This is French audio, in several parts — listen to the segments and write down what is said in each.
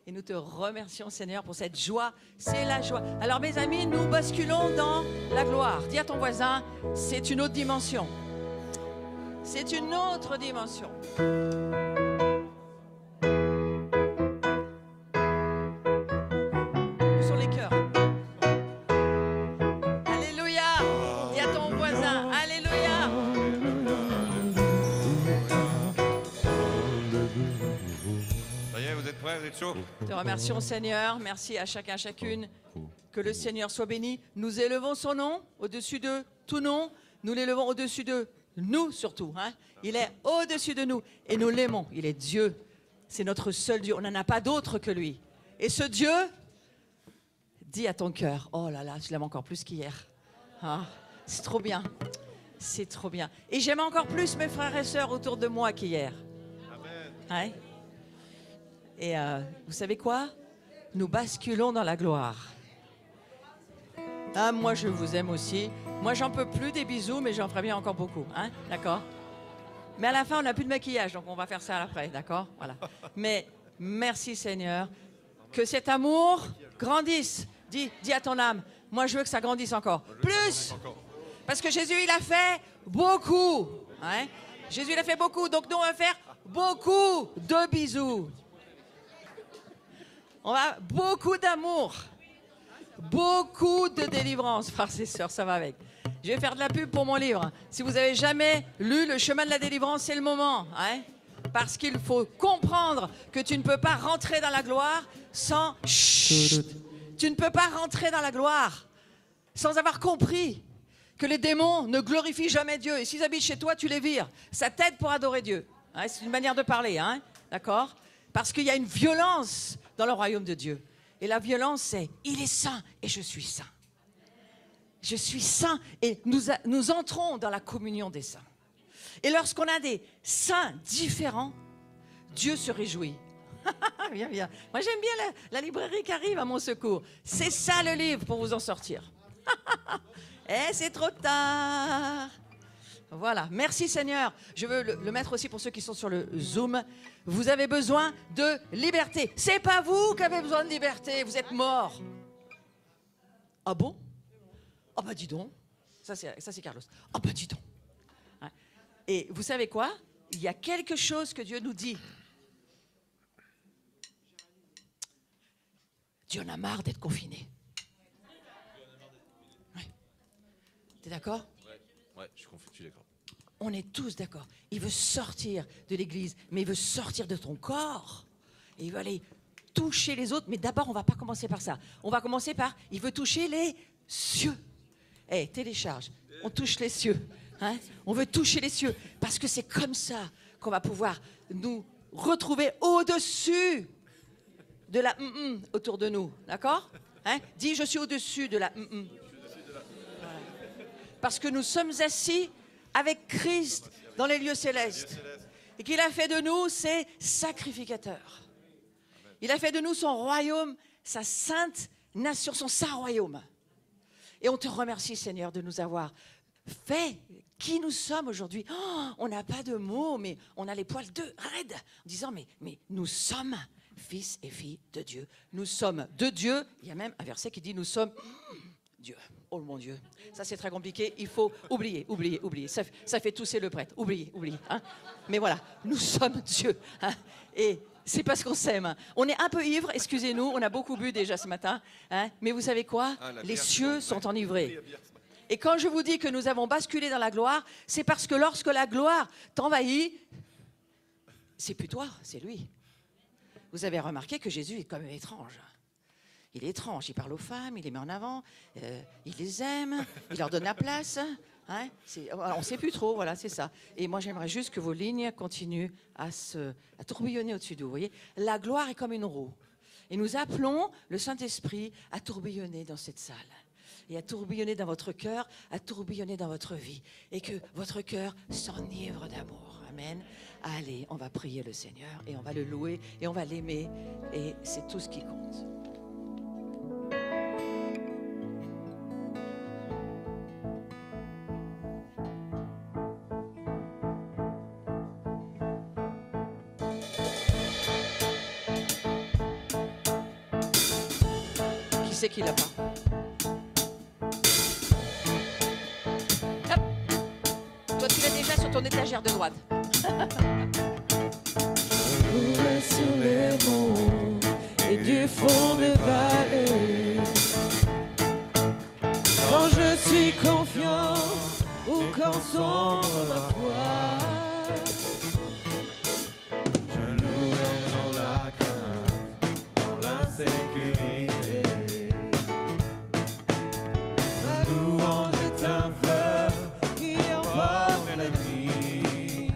Et nous te remercions, Seigneur, pour cette joie. C'est la joie. Alors, mes amis, nous basculons dans la gloire. Dis à ton voisin, c'est une autre dimension. C'est une autre dimension. Où sont les cœurs? Alléluia. Dis à ton voisin, Alléluia. Ça y est, vous êtes prêts, vous êtes chauds? Te remercions, Seigneur. Merci à chacun, chacune. Que le Seigneur soit béni. Nous élevons son nom au-dessus de tout nom. Nous l'élevons au-dessus de nous, surtout. Hein? Il est au-dessus de nous. Et nous l'aimons. Il est Dieu. C'est notre seul Dieu. On n'en a pas d'autre que lui. Et ce Dieu, dis à ton cœur, oh là là, je l'aime encore plus qu'hier. Ah, c'est trop bien. C'est trop bien. Et j'aime encore plus mes frères et sœurs autour de moi qu'hier. Amen. Ouais. Et vous savez quoi? Nous basculons dans la gloire. Ah, moi, je vous aime aussi. Moi, j'en peux plus des bisous, mais j'en ferai bien encore beaucoup. Hein? D'accord? Mais à la fin, on n'a plus de maquillage, donc on va faire ça après. D'accord? Voilà. Mais merci, Seigneur. Que cet amour grandisse. Dis à ton âme, moi, je veux que ça grandisse encore. Plus! Parce que Jésus, il a fait beaucoup. Hein? Jésus, il a fait beaucoup. Donc, nous, on va faire beaucoup de bisous. On va beaucoup d'amour. Beaucoup de délivrance, frères et sœurs, ça va avec. Je vais faire de la pub pour mon livre. Si vous n'avez jamais lu Le chemin de la délivrance, c'est le moment. Hein? Parce qu'il faut comprendre que tu ne peux pas rentrer dans la gloire sans... Chut. Tu ne peux pas rentrer dans la gloire sans avoir compris que les démons ne glorifient jamais Dieu. Et s'ils habitent chez toi, tu les vires. Ça t'aide pour adorer Dieu. Hein? C'est une manière de parler, hein? D'accord? Parce qu'il y a une violence dans le royaume de Dieu. Et la violence, c'est « il est saint et je suis saint ». Je suis saint et nous entrons dans la communion des saints. Et lorsqu'on a des saints différents, Dieu se réjouit. Viens, viens. Moi, j'aime bien la librairie qui arrive à mon secours. C'est ça le livre pour vous en sortir. Eh, c'est trop tard. Voilà, merci Seigneur. Je veux le mettre aussi pour ceux qui sont sur le Zoom. Vous avez besoin de liberté. C'est pas vous qui avez besoin de liberté, vous êtes morts. Ah bon? Ah bah dis donc. Ça c'est Carlos. Ah bah dis donc. Et vous savez quoi? Il y a quelque chose que Dieu nous dit. Dieu en a marre d'être confiné. Ouais. T'es d'accord? Ouais, je suis d'accord. On est tous d'accord. Il veut sortir de l'église, mais il veut sortir de ton corps. Et il veut aller toucher les autres. Mais d'abord, on ne va pas commencer par ça. On va commencer par, il veut toucher les cieux. Eh, télécharge, on touche les cieux. Hein? On veut toucher les cieux. Parce que c'est comme ça qu'on va pouvoir nous retrouver au-dessus de la autour de nous. D'accord? Hein? Dis, je suis au-dessus de la Voilà. Parce que nous sommes assis avec Christ dans les lieux célestes. Et qu'il a fait de nous ses sacrificateurs. Il a fait de nous son royaume, sa sainte nation, son saint royaume. Et on te remercie, Seigneur, de nous avoir fait qui nous sommes aujourd'hui. Oh, on n'a pas de mots, mais on a les poils raides. En disant, mais nous sommes fils et filles de Dieu. Nous sommes de Dieu. Il y a même un verset qui dit, nous sommes Dieu. Oh mon Dieu, ça c'est très compliqué, il faut oublier. Ça fait tousser le prêtre, oublier. Hein? Mais voilà, nous sommes Dieu. Hein? Et c'est parce qu'on s'aime. Hein? On est un peu ivre, excusez-nous, on a beaucoup bu déjà ce matin. Hein? Mais vous savez quoi? Les cieux sont enivrés. Et quand je vous dis que nous avons basculé dans la gloire, c'est parce que lorsque la gloire t'envahit, c'est plus toi, c'est lui. Vous avez remarqué que Jésus est quand même étrange. Il est étrange, il parle aux femmes, il les met en avant, il les aime, il leur donne la place. Hein? On ne sait plus trop, voilà, c'est ça. Et moi, j'aimerais juste que vos lignes continuent à tourbillonner au-dessus de vous. Vous voyez, la gloire est comme une roue. Et nous appelons le Saint-Esprit à tourbillonner dans cette salle. Et à tourbillonner dans votre cœur, à tourbillonner dans votre vie. Et que votre cœur s'enivre d'amour. Amen. Allez, on va prier le Seigneur et on va le louer et on va l'aimer. Et c'est tout ce qui compte. Qui c'est qui l'a pas? Hop. Toi, tu l'as déjà sur ton étagère de droite. Louer sur les monts et du fond des vallées. Quand je suis confiant ou quand sombre ma foi, je louerai dans la crainte, dans l'insécurité. Ma louange est un fleuve qui emporte la nuit.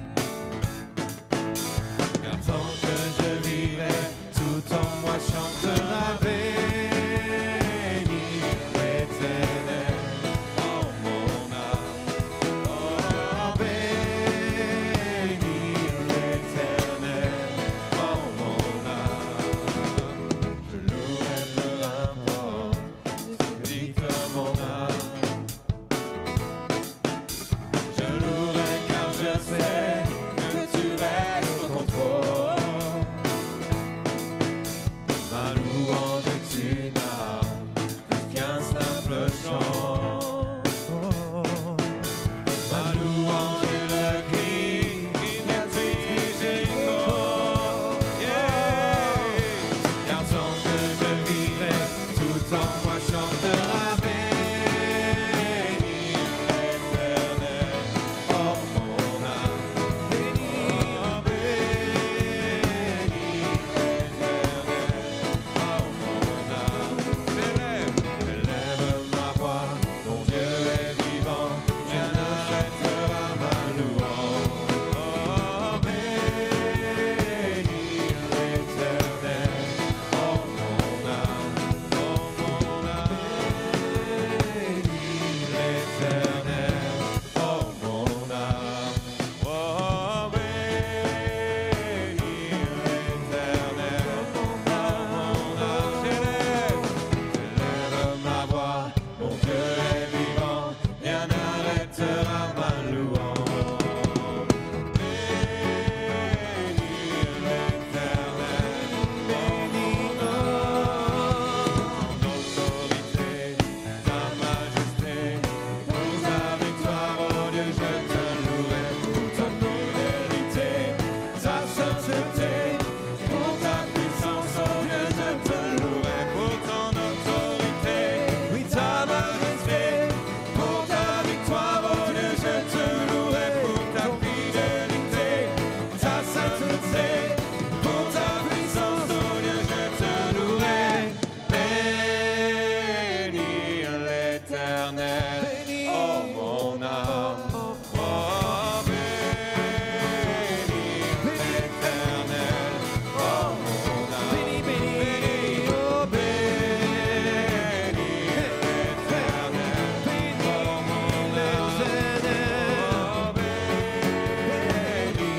Car tant que je vivrai, tout en moi chantera béni l'Éternel. Oh mon âme, oh béni l'Éternel. Oh mon âme, je louerai peu importe dites mon âme. Je louerai car je sais que tu restes au contrôle. Ma louange est une arme, plus qu'un simple chant. Ma louange est le cri qui détruit Jéricho. Car tant que je vivrai, tout en moi chantera béni l'Éternel. Oh mon âme, béni l'Éternel. Oh mon âme, j'élève ma voix, mon Dieu est vivant, rien n'arrêtera ma louange. Oh béni l'Éternel. Oh mon âme, béni l'Éternel. Oh mon âme, béni l'Éternel. J'élève ma voix, mon Dieu est vivant, rien n'arrêtera ma louange. Béni l'Éternel, béni ton autorité, ta majesté, pour ta victoire, oh Dieu, je te louerai, pour ta fidélité, ta sainteté, pour ta puissance, oh Dieu, je te louerai, pour ton autorité, oui, ta majesté, pour ta victoire, oh Dieu, je te louerai, pour ta fidélité, ta sainteté, pour ta puissance, oh Dieu, je te louerai. Béni l'Éternel, oh mon âme, oh béni l'Éternel, oh mon âme, béni, oh béni l'Éternel, oh mon âme, oh béni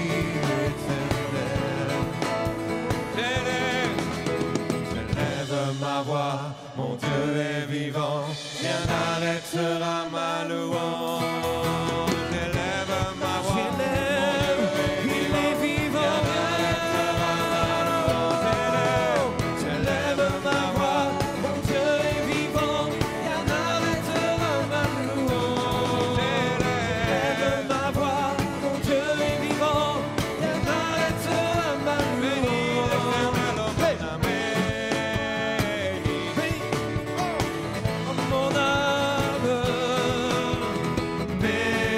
l'Éternel. J'élève ma voix, mon Dieu est vivant, rien n'arrêtera ma louange. J'élève ma voix, mon Dieu il est vivant, rien n'arrêtera ma louange. J'élève ma voix, mon Dieu est vivant, rien n'arrêtera ma louange. J'élève ma voix, mon Dieu est vivant, rien n'arrêtera ma louange. Mon âme, béni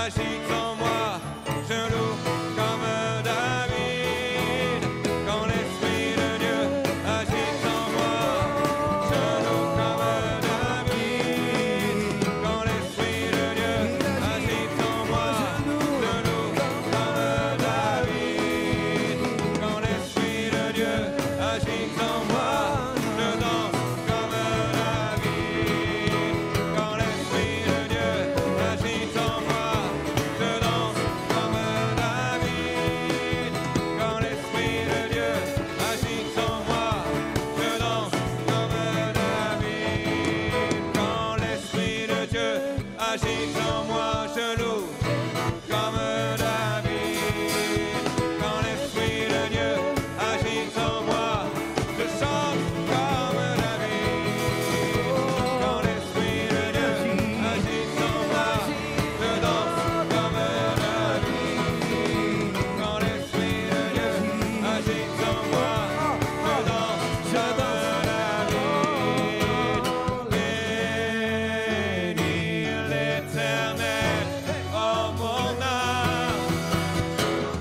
agite en moi, je loue comme David. Quand l'Esprit de Dieu agite en moi, je loue comme David. Quand l'Esprit de Dieu agite en moi, je loue comme David. Quand l'Esprit de Dieu agite en moi, je danse comme David. Quand l'Esprit de Dieu agite en moi, je danse comme David. Quand l'Esprit de Dieu agite en moi, je danse comme David. Quand l'Esprit de Dieu agite en moi, je loue comme David. Quand l'Esprit de Dieu agite en moi, je chante comme David. Quand l'Esprit de Dieu agite en moi, je danse comme David. Quand l'Esprit de Dieu agite en moi, je danse comme David. Bénis l'Éternel, oh mon âme.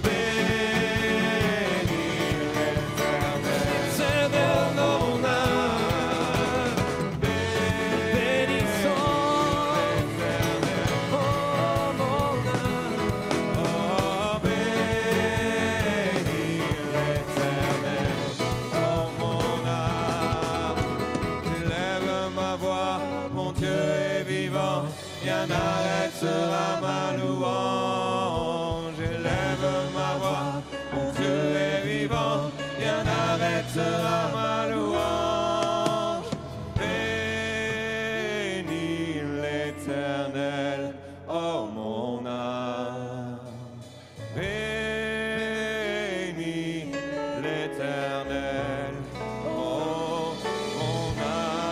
Bénis l'Éternel, Seigneur mon âme. Bénissons l'Éternel, oh mon âme. Oh, bénis l'Éternel, oh mon âme. J'élève ma voix, mon Dieu est vivant, rien n'arrêtera ma louange. J'élève ma voix, mon Dieu est vivant, rien n'arrêtera ma louange. Bénis l'Éternel, oh mon âme. Bénis l'Éternel, oh mon âme.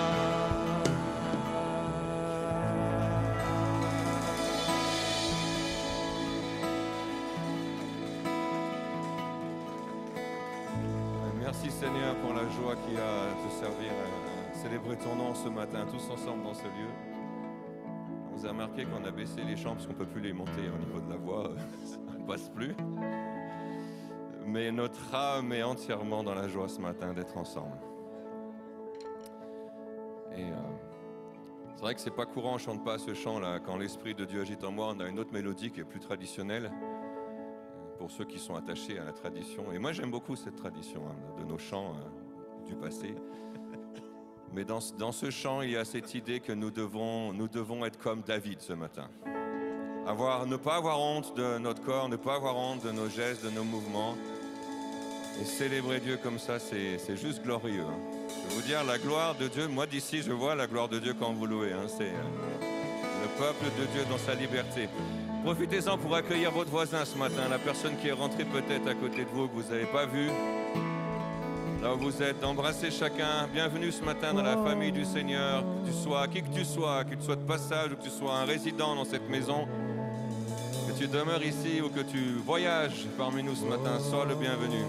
Merci Seigneur pour la joie qu'il y a à te servir, à célébrer ton nom ce matin, tous ensemble dans ce lieu. On vous a remarqué qu'on a baissé les chants parce qu'on ne peut plus les monter au niveau de la voix, ça ne passe plus. Mais notre âme est entièrement dans la joie ce matin d'être ensemble. Et c'est vrai que c'est pas courant, on ne chante pas ce chant-là. Quand l'Esprit de Dieu agite en moi, on a une autre mélodie qui est plus traditionnelle pour ceux qui sont attachés à la tradition. Et moi j'aime beaucoup cette tradition de nos chants du passé. Mais dans ce chant, il y a cette idée que nous devons être comme David ce matin. Ne pas avoir honte de notre corps, ne pas avoir honte de nos gestes, de nos mouvements. Et célébrer Dieu comme ça, c'est juste glorieux. Je vais vous dire, la gloire de Dieu, moi d'ici, je vois la gloire de Dieu quand vous louez. C'est le peuple de Dieu dans sa liberté. Profitez-en pour accueillir votre voisin ce matin, la personne qui est rentrée peut-être à côté de vous, que vous n'avez pas vue. Là où vous êtes, embrassez chacun. Bienvenue ce matin dans la famille du Seigneur. Que tu sois qui que tu sois de passage ou que tu sois un résident dans cette maison, que tu demeures ici ou que tu voyages parmi nous ce matin, sois le bienvenu.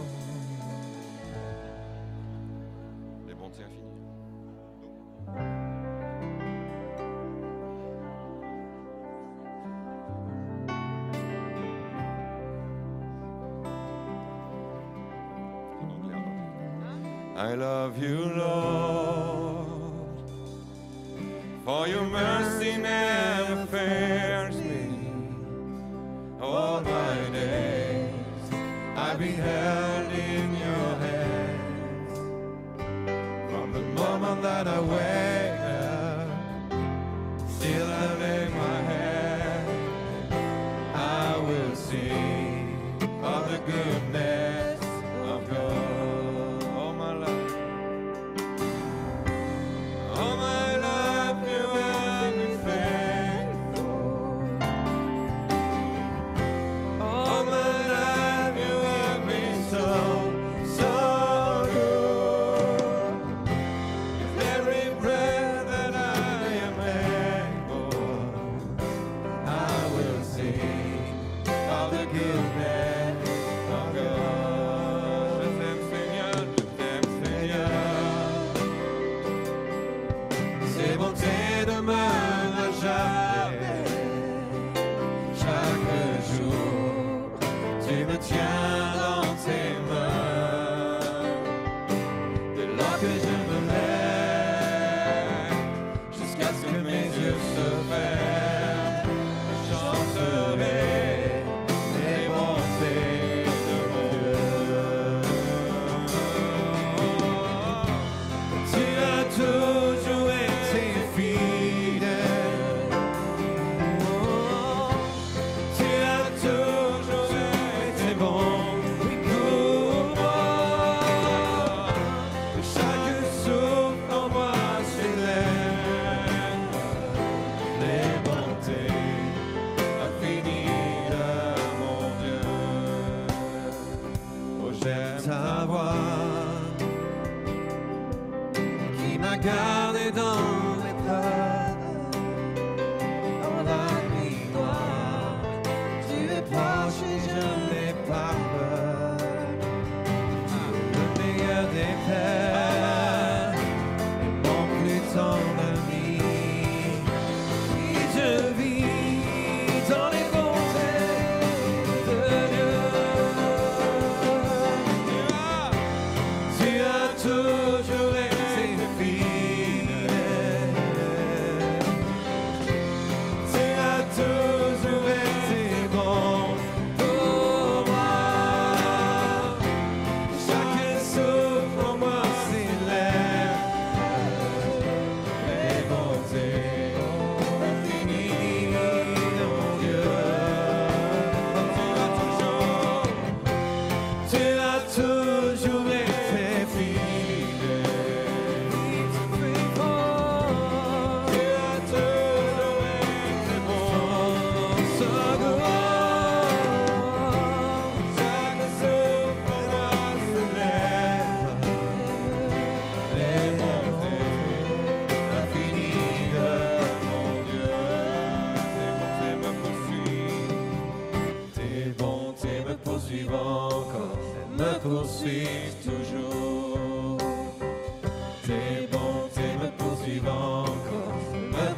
Les bontés infinies. I love you, Lord, for your mercy never fails me. All my days I've been held in your hands. From the moment that I wake up, still I lay my head, I will sing of the goodness of God. Ses bontés demeurent à jamais, jamais.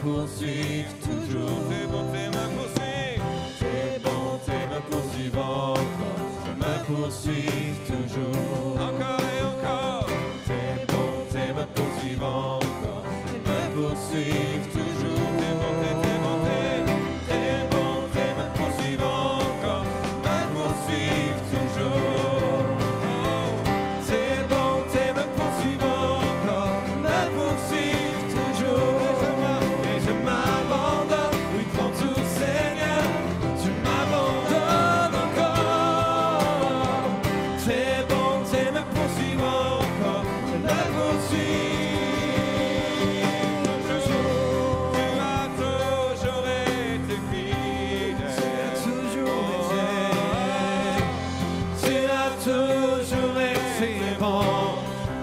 poursuivent toujours. Tes bontés me poursuivent. Tes bontés me poursuivent encore, me poursuivent toujours. Encore et encore. Tes bontés me poursuivent encore, me poursuivent toujours. Tes bontés, tes bontés. Tes bontés me poursuivent encore, me poursuivent toujours. Tes bontés me poursuivent encore, me poursuivent toujours. Et je m'abandonne, oui, prends tout Seigneur, tu m'abandonnes encore. Tes bontés me poursuivent encore, me poursuivent toujours. Tu as toujours été fidèle. Tu as toujours été bon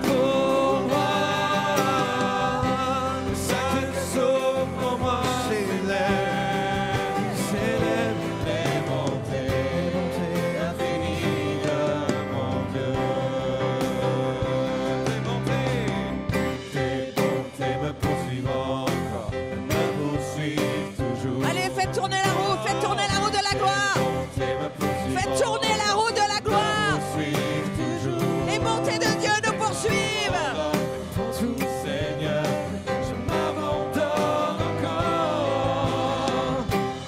pour moi. Chaque jour pour moi, célèbre les bontés infinies de mon Dieu. Tes bontés me poursuivent encore, me poursuivent toujours. Allez, faites tourner la roue de la gloire. Faites tourner la roue de la gloire. Les bontés de Dieu nous poursuivent. Tout Seigneur, je m'abandonne encore.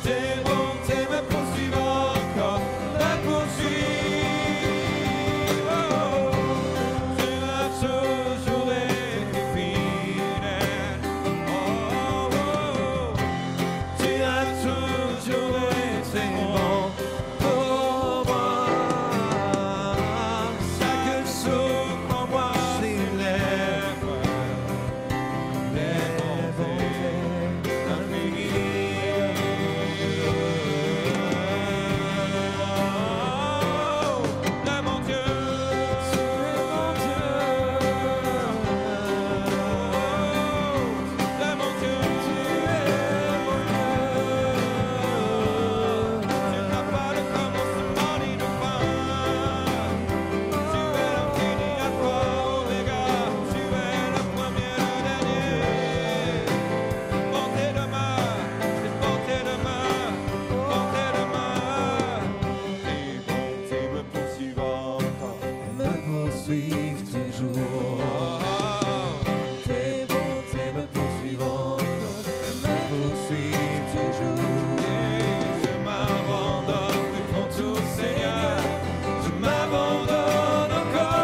Tes bontés me poursuivent encore, me poursuivent. Tu as toujours été fidèle. Oh, oh, oh. Tu as toujours été bon pour moi. Chaque jour pour moi, célèbre les bontés infinies. De mon Dieu. De mon Dieu. Tu n'as pas de commencement ni de fin. Tu es l'infini, Alpha, Oméga. Tu es le premier, le dernier. Bonté de main, c'est bonté de main, bonté de main. Tes bontés me poursuivent encore, me poursuivent toujours. Tes bontés me poursuivent encore, me poursuivent toujours. Je m'abandonne, oui, prends tout Seigneur, je m'abandonne encore.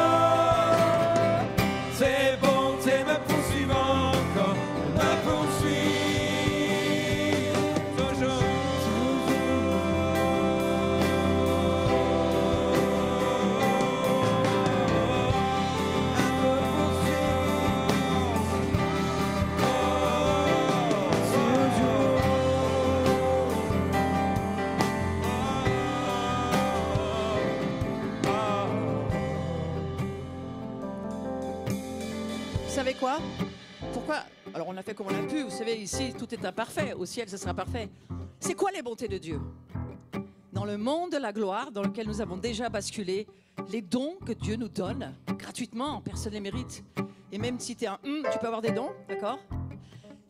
Tes bontés me poursuivent encore, me poursuivent toujours. Vous savez quoi? Pourquoi? Alors on a fait comme on a pu. Vous savez, ici, tout est imparfait. Au ciel, ce sera parfait. C'est quoi les bontés de Dieu? Dans le monde de la gloire, dans lequel nous avons déjà basculé, les dons que Dieu nous donne gratuitement, personne ne les mérite. Et même si tu es un tu peux avoir des dons, d'accord?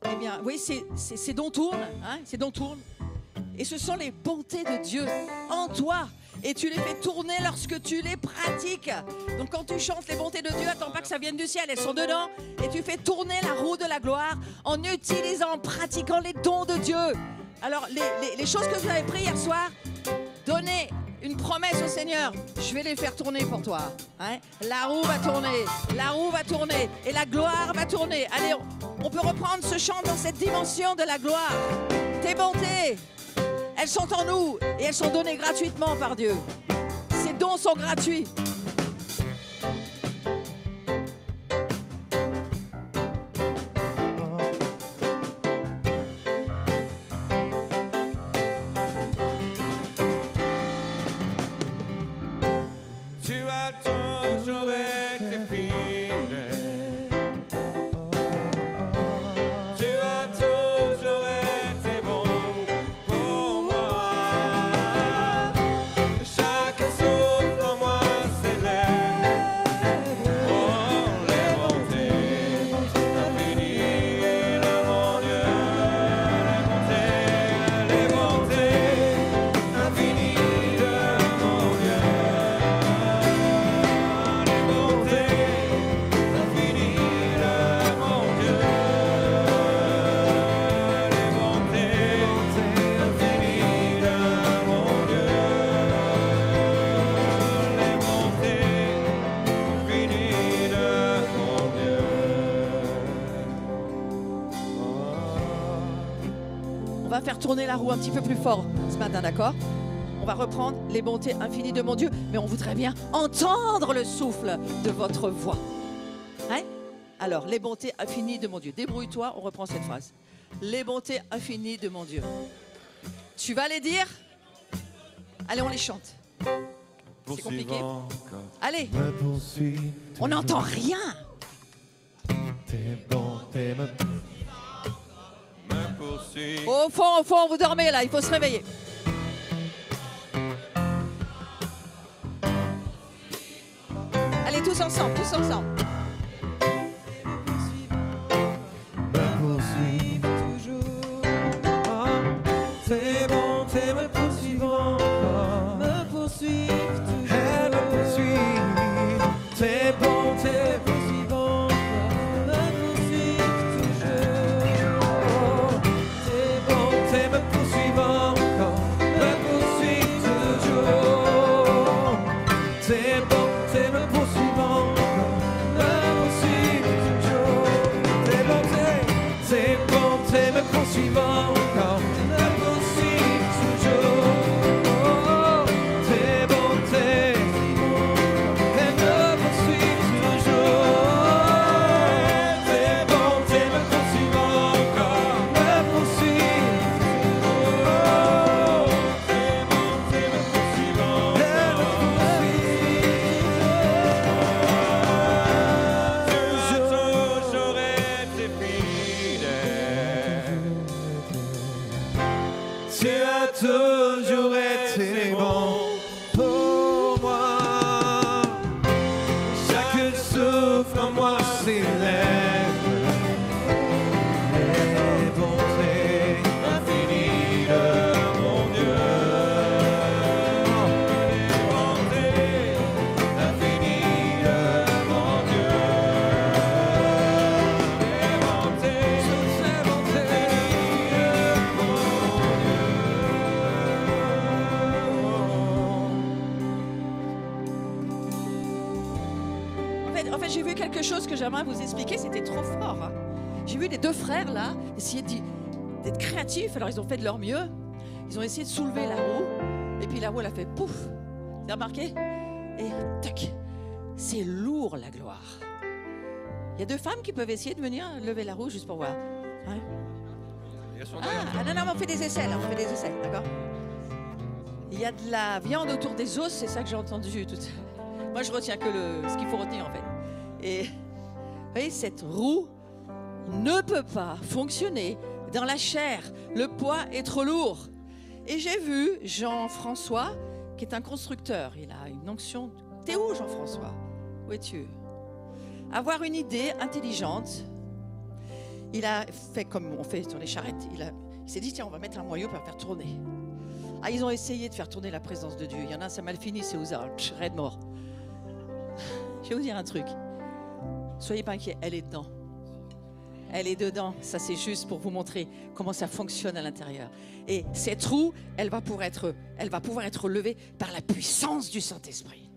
Eh bien, oui, ces dons tournent, hein, ces dons tournent. Et ce sont les bontés de Dieu en toi. Et tu les fais tourner lorsque tu les pratiques. Donc quand tu chantes les bontés de Dieu, attends pas que ça vienne du ciel, elles sont dedans. Et tu fais tourner la roue de la gloire en utilisant, en pratiquant les dons de Dieu. Alors les choses que vous avez prises hier soir, donnez une promesse au Seigneur. Je vais les faire tourner pour toi. Hein? La roue va tourner et la gloire va tourner. Allez, on peut reprendre ce chant dans cette dimension de la gloire. Tes bontés, elles sont en nous et elles sont données gratuitement par Dieu. Ces dons sont gratuits. Tu as toujours été fidèle. Tu as toujours été bon pour moi. Chaque jour pour moi, va faire tourner la roue un petit peu plus fort ce matin, d'accord? On va reprendre les bontés infinies de mon Dieu, mais on voudrait bien entendre le souffle de votre voix. Hein? Alors, les bontés infinies de mon Dieu. Débrouille-toi, on reprend cette phrase. Les bontés infinies de mon Dieu. Tu vas les dire? Allez, on les chante. C'est compliqué. Allez, on n'entend rien. Au fond, vous dormez là, il faut se réveiller. Allez, tous ensemble, tous ensemble. Tes bontés me poursuivent encore, me poursuivent toujours. Elles me poursuivent, tes bontés me poursuivent encore, me poursuivent toujours. Tes bontés me poursuivent encore, me poursuivent toujours. Tes bontés me poursuivent encore, me poursuivent toujours. Tes bontés me poursuivent encore. Toujours été bon pour moi. Chaque souffle en moi s'élève. Les bontés infinies de mon Dieu. Les bontés infinies de mon Dieu. Les bontés En fait, j'ai vu quelque chose que j'aimerais vous expliquer, c'était trop fort. Hein. J'ai vu les deux frères là essayer d'être créatifs, alors ils ont fait de leur mieux. Ils ont essayé de soulever la roue, et puis la roue elle a fait pouf. Vous avez remarqué? Et tac, c'est lourd la gloire. Il y a deux femmes qui peuvent essayer de venir lever la roue juste pour voir. Hein? Ah non, mais on fait des essais là, on fait des essais, d'accord? Il y a de la viande autour des os, c'est ça que j'ai entendu tout. Moi je retiens que ce qu'il faut retenir en fait. Et vous voyez, cette roue ne peut pas fonctionner dans la chair. Le poids est trop lourd. Et j'ai vu Jean-François, qui est un constructeur. Il a une onction. T'es où, Jean-François? Où es-tu? Avoir une idée intelligente. Il a fait comme on fait sur les charrettes. Il s'est dit, tiens, on va mettre un moyeu pour faire tourner. Ah, ils ont essayé de faire tourner la présence de Dieu. Il y en a un, ça a mal fini, c'est Ouza. Raide mort. Je vais vous dire un truc. Soyez pas inquiets, elle est dedans. Elle est dedans. Ça, c'est juste pour vous montrer comment ça fonctionne à l'intérieur. Et cette roue, elle va pouvoir être levée par la puissance du Saint-Esprit.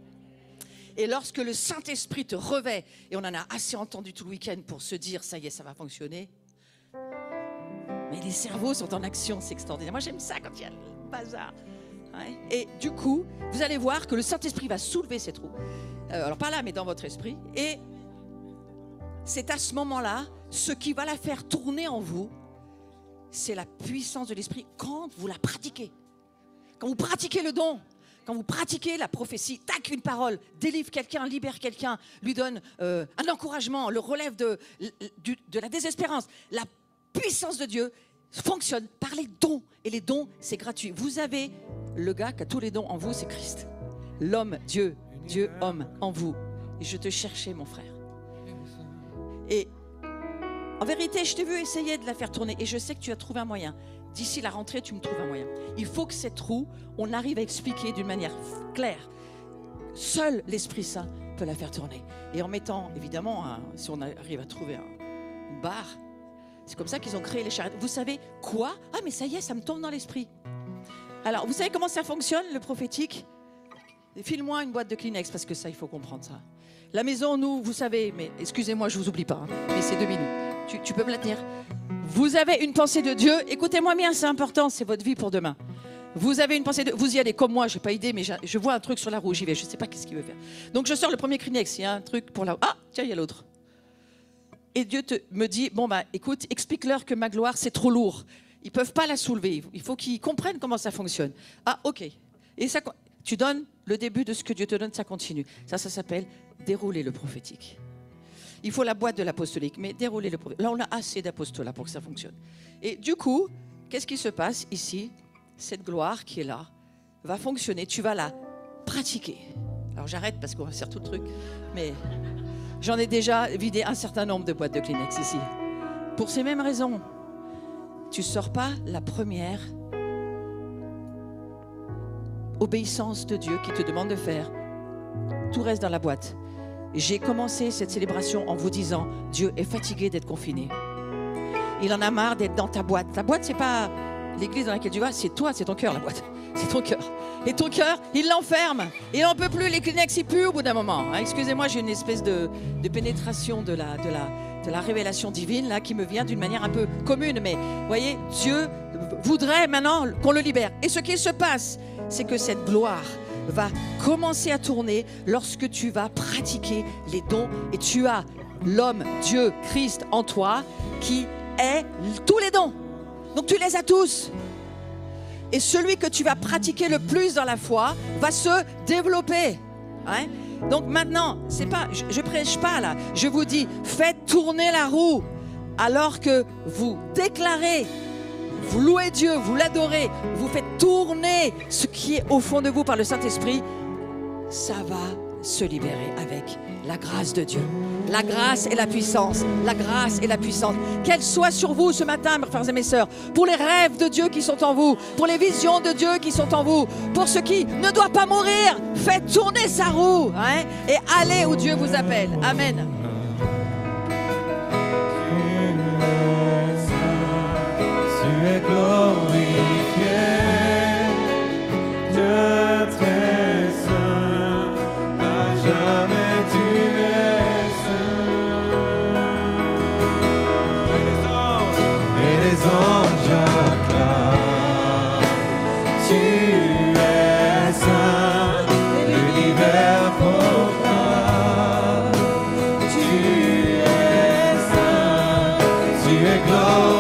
Et lorsque le Saint-Esprit te revêt, et on en a assez entendu tout le week-end pour se dire, ça y est, ça va fonctionner. Mais les cerveaux sont en action, c'est extraordinaire. Moi, j'aime ça quand il y a le bazar. Ouais. Et du coup, vous allez voir que le Saint-Esprit va soulever cette roue. Alors pas là, mais dans votre esprit. Et c'est à ce moment-là, ce qui va la faire tourner en vous, c'est la puissance de l'esprit quand vous la pratiquez. Quand vous pratiquez le don, quand vous pratiquez la prophétie, tac, une parole, délivre quelqu'un, libère quelqu'un, lui donne un encouragement, le relève de la désespérance. La puissance de Dieu fonctionne par les dons. Et les dons, c'est gratuit. Vous avez le gars qui a tous les dons en vous, c'est Christ. L'homme, Dieu, homme, en vous. Et je te cherchais, mon frère. Et en vérité, je t'ai vu essayer de la faire tourner. Et je sais que tu as trouvé un moyen. D'ici la rentrée, tu me trouves un moyen. Il faut que cette roue, on arrive à expliquer d'une manière claire. Seul l'Esprit Saint peut la faire tourner. Et en mettant, évidemment, si on arrive à trouver une barre, c'est comme ça qu'ils ont créé les charrettes. Vous savez quoi? Ah, mais ça y est, ça me tombe dans l'esprit. Alors, vous savez comment ça fonctionne, le prophétique? File-moi une boîte de Kleenex, parce que ça, il faut comprendre ça. La maison, nous, vous savez, mais excusez-moi, je vous oublie pas, hein, mais c'est 2 minutes. Tu peux me la tenir? Vous avez une pensée de Dieu. Écoutez-moi bien, c'est important, c'est votre vie pour demain. Vous avez une pensée de... Vous y allez comme moi, je n'ai pas idée, mais je vois un truc sur la roue, j'y vais. Je ne sais pas qu'est-ce qu'il veut faire. Donc je sors le premier Kleenex, il y a un truc pour la... Ah, tiens, il y a l'autre. Et Dieu me dit, bon, bah, écoute, explique-leur que ma gloire, c'est trop lourd. Ils ne peuvent pas la soulever. Il faut qu'ils comprennent comment ça fonctionne. Ah, ok. Et ça, tu donnes le début de ce que Dieu te donne, ça continue. Ça s'appelle dérouler le prophétique. Il faut la boîte de l'apostolique, mais dérouler le prophétique. Là, on a assez d'apostolats pour que ça fonctionne. Et du coup, qu'est-ce qui se passe ici? Cette gloire qui est là va fonctionner. Tu vas la pratiquer. Alors, j'arrête parce qu'on va faire tout le truc. Mais j'en ai déjà vidé un certain nombre de boîtes de Kleenex ici. Pour ces mêmes raisons. Tu ne sors pas la première obéissance de Dieu qui te demande de faire. Tout reste dans la boîte. J'ai commencé cette célébration en vous disant, Dieu est fatigué d'être confiné. Il en a marre d'être dans ta boîte. Ta boîte, c'est pas l'église dans laquelle tu vas, c'est toi, c'est ton cœur, la boîte. C'est ton cœur. Et ton cœur, il l'enferme. Et on ne peut plus, les Kleenex, ils puent au bout d'un moment. Hein, excusez-moi, j'ai une espèce de pénétration de la révélation divine là, qui me vient d'une manière un peu commune. Mais vous voyez, Dieu voudrait maintenant qu'on le libère. Et ce qui se passe, c'est que cette gloire va commencer à tourner lorsque tu vas pratiquer les dons. Et tu as l'homme, Dieu, Christ en toi qui est tous les dons. Donc tu les as tous. Et celui que tu vas pratiquer le plus dans la foi va se développer. Hein? Donc maintenant, c'est pas, je prêche pas là. Je vous dis, faites tourner la roue alors que vous déclarez, vous louez Dieu, vous l'adorez, vous faites tourner ce qui est au fond de vous par le Saint-Esprit. Ça va se libérer avec la grâce de Dieu. La grâce et la puissance. La grâce et la puissance. Qu'elle soit sur vous ce matin, mes frères et mes sœurs, pour les rêves de Dieu qui sont en vous, pour les visions de Dieu qui sont en vous, pour ce qui ne doit pas mourir. Faites tourner sa roue, hein, et allez où Dieu vous appelle. Amen. Tu es glorifié, Dieu très saint, à jamais tu es saint. Et les anges acclament, tu es saint, l'univers proclame, tu es saint, tu es glorifié.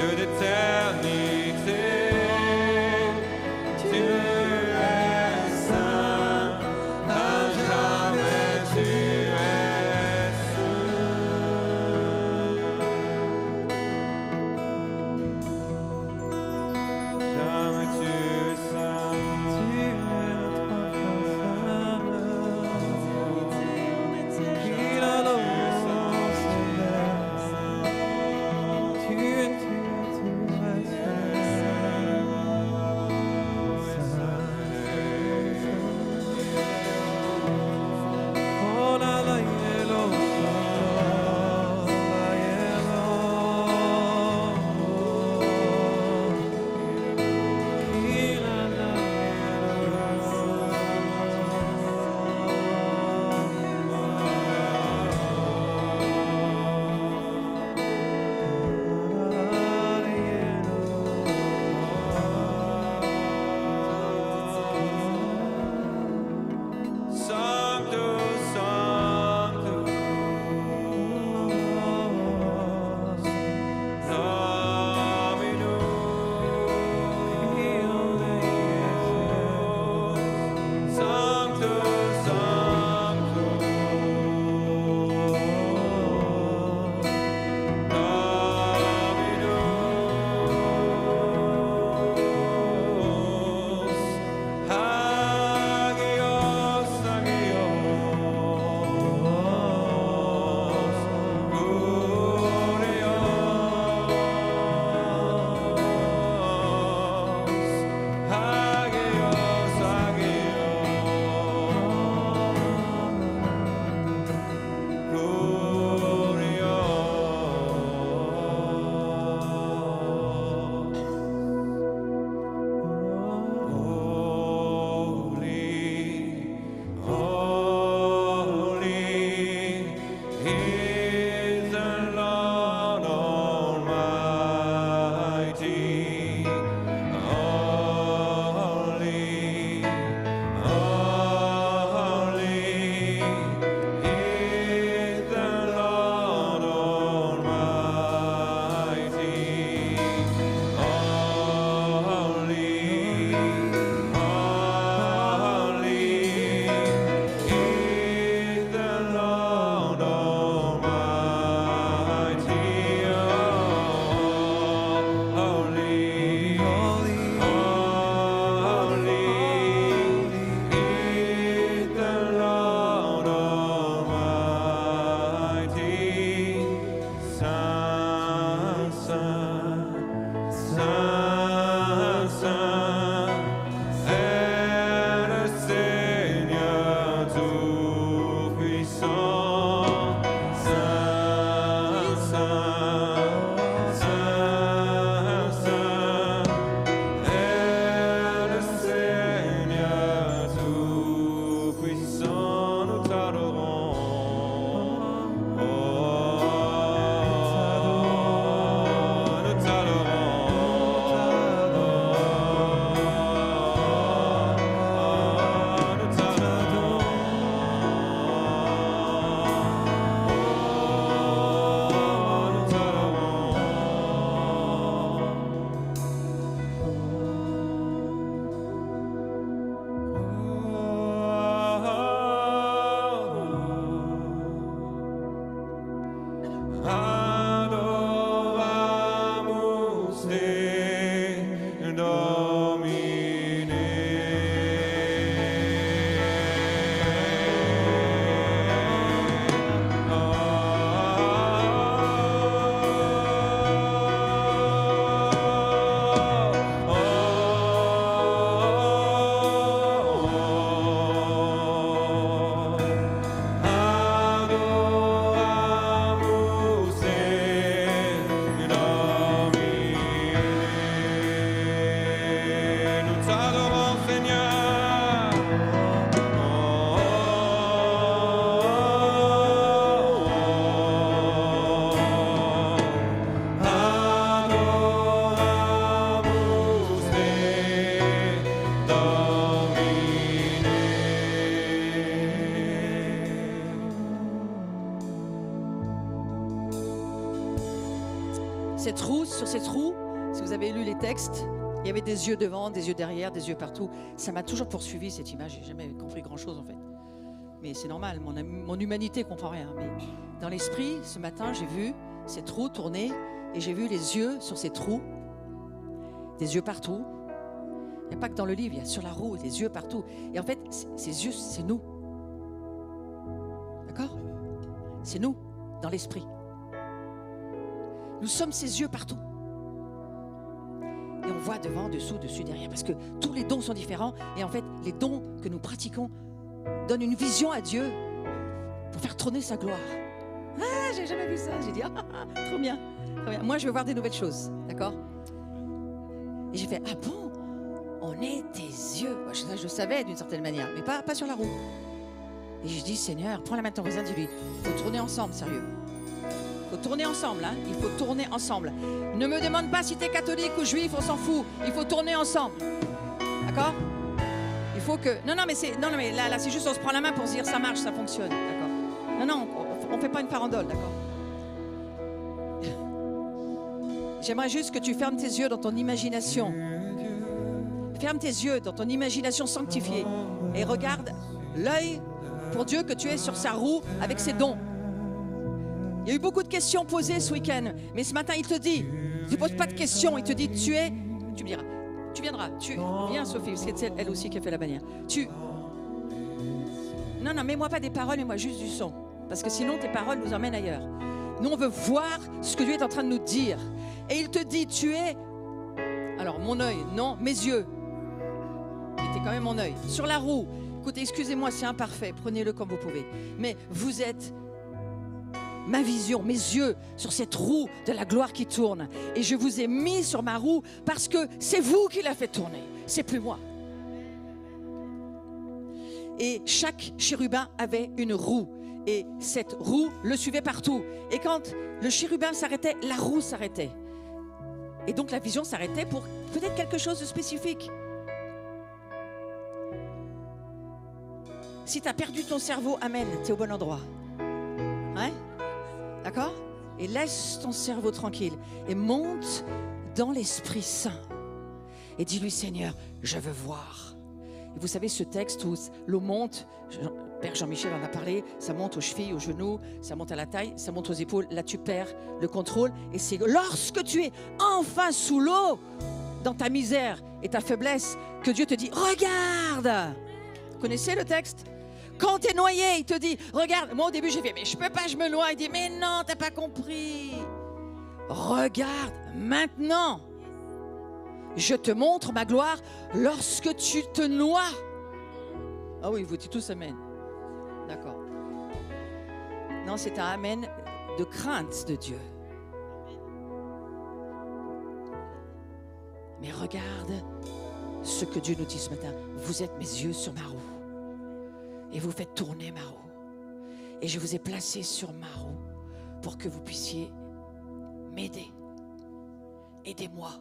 Dieu d'éternité. Tu es saint, à jamais tu es saint. Jamais tu es saint. Tu es notre cette roue, sur cette roue, si vous avez lu les textes, il y avait des yeux devant, des yeux derrière, des yeux partout. Ça m'a toujours poursuivi cette image. J'ai jamais compris grand-chose en fait. Mais c'est normal, mon humanité ne comprend rien. Mais dans l'esprit, ce matin, j'ai vu cette roue tourner et j'ai vu les yeux sur cette roue, des yeux partout. Il n'y a pas que dans le livre, il y a sur la roue, des yeux partout. Et en fait, ces yeux, c'est nous. D'accord? C'est nous, dans l'esprit. Nous sommes ces yeux partout. Et on voit devant, dessous, dessus, derrière. Parce que tous les dons sont différents. Et en fait, les dons que nous pratiquons donnent une vision à Dieu pour faire trôner sa gloire. Ah, j'ai jamais vu ça. J'ai dit, trop bien, trop bien. Moi, je veux voir des nouvelles choses. D'accord? Et j'ai fait, ah bon? On est tes yeux. Moi, je le savais d'une certaine manière, mais pas sur la roue. Et je dis, Seigneur, prends la main de ton voisin, dis-lui, il faut tourner ensemble, sérieux. Il faut tourner ensemble, hein. Il faut tourner ensemble. Ne me demande pas si tu es catholique ou juif, on s'en fout. Il faut tourner ensemble. D'accord? Il faut que... Non, mais là, c'est juste, on se prend la main pour se dire, ça marche, ça fonctionne. D'accord? Non, on ne fait pas une farandole, d'accord? J'aimerais juste que tu fermes tes yeux dans ton imagination. Ferme tes yeux dans ton imagination sanctifiée et regarde l'œil pour Dieu que tu es sur sa roue avec ses dons. Il y a eu beaucoup de questions posées ce week-end, mais ce matin il te dit, il ne pose pas de questions, il te dit tu me diras, tu viendras, viens Sophie, parce que c'est elle aussi qui a fait la bannière. Non, mets-moi pas des paroles, mets-moi juste du son, parce que sinon tes paroles nous emmènent ailleurs. Nous on veut voir ce que Dieu est en train de nous dire. Et il te dit, tu es, alors mon œil, non, mes yeux. C'était quand même mon œil. Sur la roue, écoutez, excusez-moi, c'est imparfait, prenez-le comme vous pouvez. Mais vous êtes ma vision, mes yeux sur cette roue de la gloire qui tourne. Et je vous ai mis sur ma roue parce que c'est vous qui l'a fait tourner, c'est plus moi. Et chaque chérubin avait une roue. Et cette roue le suivait partout. Et quand le chérubin s'arrêtait, la roue s'arrêtait. Et donc la vision s'arrêtait pour peut-être quelque chose de spécifique. Si tu as perdu ton cerveau, amen, tu es au bon endroit. Hein? D'accord? Et laisse ton cerveau tranquille. Et monte dans l'Esprit Saint. Et dis-lui, Seigneur, je veux voir. Et vous savez, ce texte où l'eau monte, Père Jean-Michel en a parlé, ça monte aux chevilles, aux genoux, ça monte à la taille, ça monte aux épaules. Là, tu perds le contrôle. Et c'est lorsque tu es enfin sous l'eau, dans ta misère et ta faiblesse, que Dieu te dit, regarde. Vous connaissez le texte? Quand tu es noyé, il te dit, regarde. Moi, au début, j'ai fait, mais je peux pas, je me noie. Il dit, mais non, t'as pas compris. Regarde maintenant. Je te montre ma gloire lorsque tu te noies. Ah oui, vous dites tous amen. D'accord. Non, c'est un amen de crainte de Dieu. Mais regarde ce que Dieu nous dit ce matin. Vous êtes mes yeux sur ma roue. Et vous faites tourner ma roue. Et je vous ai placé sur ma roue pour que vous puissiez m'aider. Aidez-moi.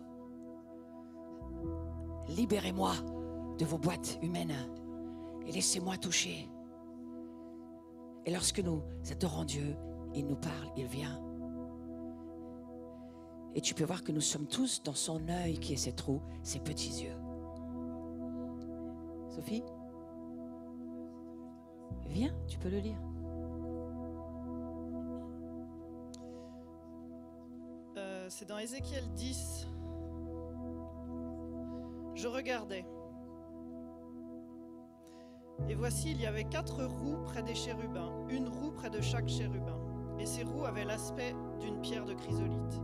Libérez-moi de vos boîtes humaines et laissez-moi toucher. Et lorsque nous adorons Dieu, il nous parle, il vient. Et tu peux voir que nous sommes tous dans son œil qui est cette roue, ses petits yeux. Sophie, viens, tu peux le lire. C'est dans Ézéchiel 10. Je regardais. Et voici, il y avait 4 roues près des chérubins, une roue près de chaque chérubin. Et ces roues avaient l'aspect d'une pierre de chrysolite.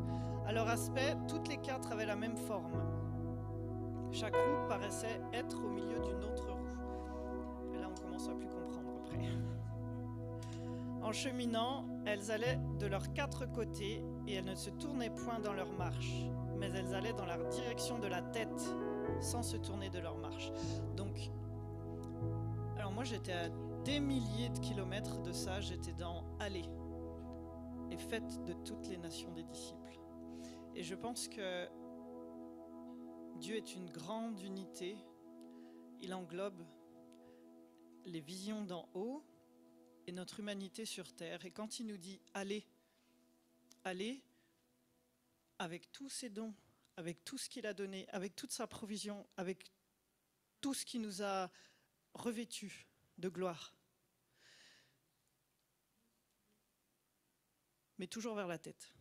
À leur aspect, toutes les 4 avaient la même forme. Chaque roue paraissait être au milieu d'une autre roue. Et là, on commence à plus comprendre après. En cheminant, elles allaient de leurs 4 côtés et elles ne se tournaient point dans leur marche, mais elles allaient dans la direction de la tête, sans se tourner de leur marche. Donc, alors moi j'étais à des milliers de kilomètres de ça, j'étais dans « Allez » et « Faites de toutes les nations des disciples ». Et je pense que Dieu est une grande unité, il englobe les visions d'en haut et notre humanité sur terre. Et quand il nous dit « Allez », allez, avec tous ses dons, avec tout ce qu'il a donné, avec toute sa provision, avec tout ce qui nous a revêtus de gloire. Mais toujours vers la tête.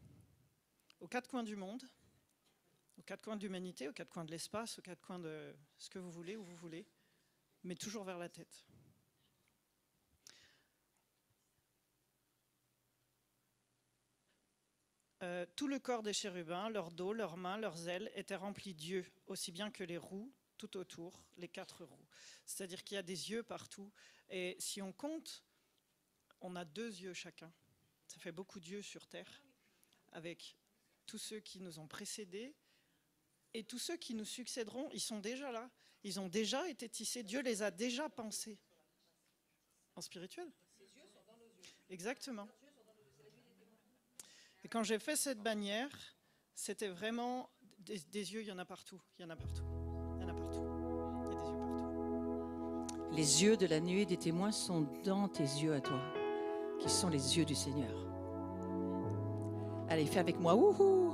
Aux quatre coins du monde, aux quatre coins de l'humanité, aux quatre coins de l'espace, aux quatre coins de ce que vous voulez, où vous voulez, mais toujours vers la tête. Tout le corps des chérubins, leur dos, leurs mains, leurs ailes étaient remplis d'yeux, aussi bien que les roues tout autour, les quatre roues. C'est-à-dire qu'il y a des yeux partout. Et si on compte, on a 2 yeux chacun. Ça fait beaucoup d'yeux sur Terre, avec tous ceux qui nous ont précédés et tous ceux qui nous succéderont. Ils sont déjà là. Ils ont déjà été tissés. Dieu les a déjà pensés. En spirituel. Exactement. Et quand j'ai fait cette bannière, c'était vraiment des yeux, il y en a partout. Il y en a partout. Il y en a partout. Il y a des yeux partout. Les yeux de la nuée des témoins sont dans tes yeux à toi, qui sont les yeux du Seigneur. Allez, fais avec moi. Wouhou!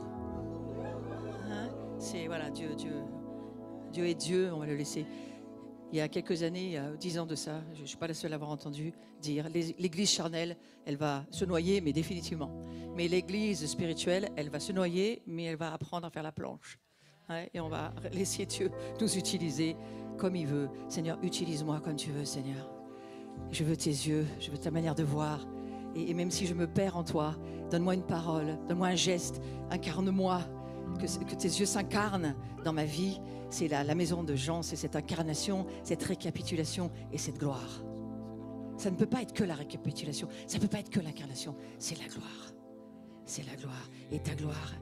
Hein? C'est, voilà, Dieu est Dieu, on va le laisser. Il y a quelques années, il y a 10 ans de ça, je ne suis pas la seule à avoir entendu dire, l'église charnelle, elle va se noyer, mais définitivement. Mais l'église spirituelle, elle va se noyer, mais elle va apprendre à faire la planche. Ouais, et on va laisser Dieu nous utiliser comme il veut. Seigneur, utilise-moi comme tu veux, Seigneur. Je veux tes yeux, je veux ta manière de voir. Et même si je me perds en toi, donne-moi une parole, donne-moi un geste, incarne-moi, que tes yeux s'incarnent dans ma vie. C'est la maison de Jean, c'est cette incarnation, cette récapitulation et cette gloire. Ça ne peut pas être que la récapitulation, ça ne peut pas être que l'incarnation, c'est la gloire. C'est la gloire. Et ta gloire,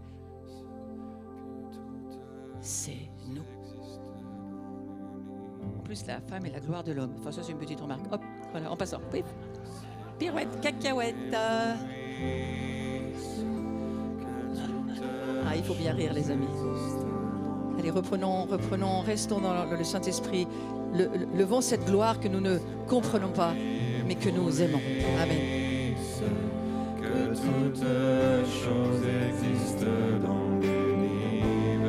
c'est nous. En plus, la femme est la gloire de l'homme. Enfin, ça, c'est une petite remarque. Hop, voilà, en passant. Pif. Pirouette, cacahuète. Ah, il faut bien rire, les amis. Allez, reprenons, restons dans le Saint-Esprit. Levons cette gloire que nous ne comprenons pas, mais que nous aimons. Amen. Que toutes choses existent dans l'univers.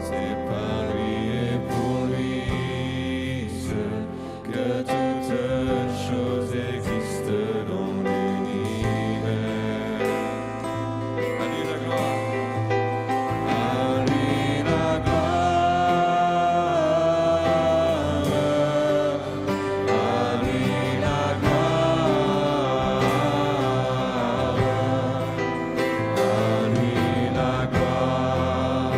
C'est par lui et pour lui que toutes choses existent dans l'univers. À lui la gloire. À lui la gloire. À lui la gloire. À lui la gloire.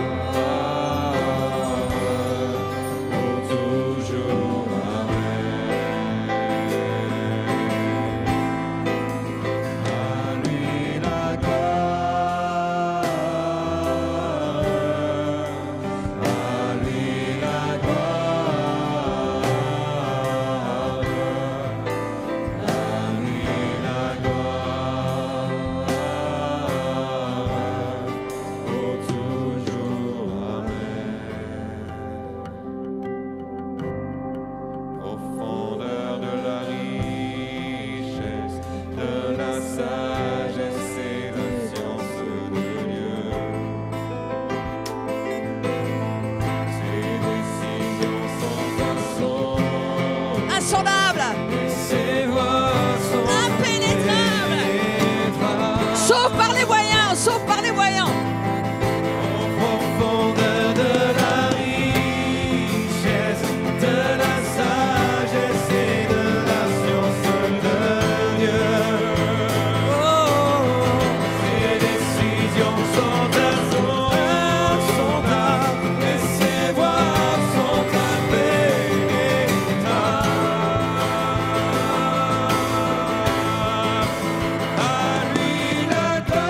Pour toujours. Amen. À lui la gloire. À lui la gloire. À lui la gloire. Pour toujours. Amen. Profondeur de la richesse, de la sagesse et de science de Dieu. Ses décisions sont Insondable, et ses voies sont impénétrable, impénétrables. sauf par les voyants, sauf par les voyants. En profondeur de la richesse, de la sagesse et de la science de Dieu. Ses décisions sont insondables et ses voies sont impénétrables. À lui la gloire.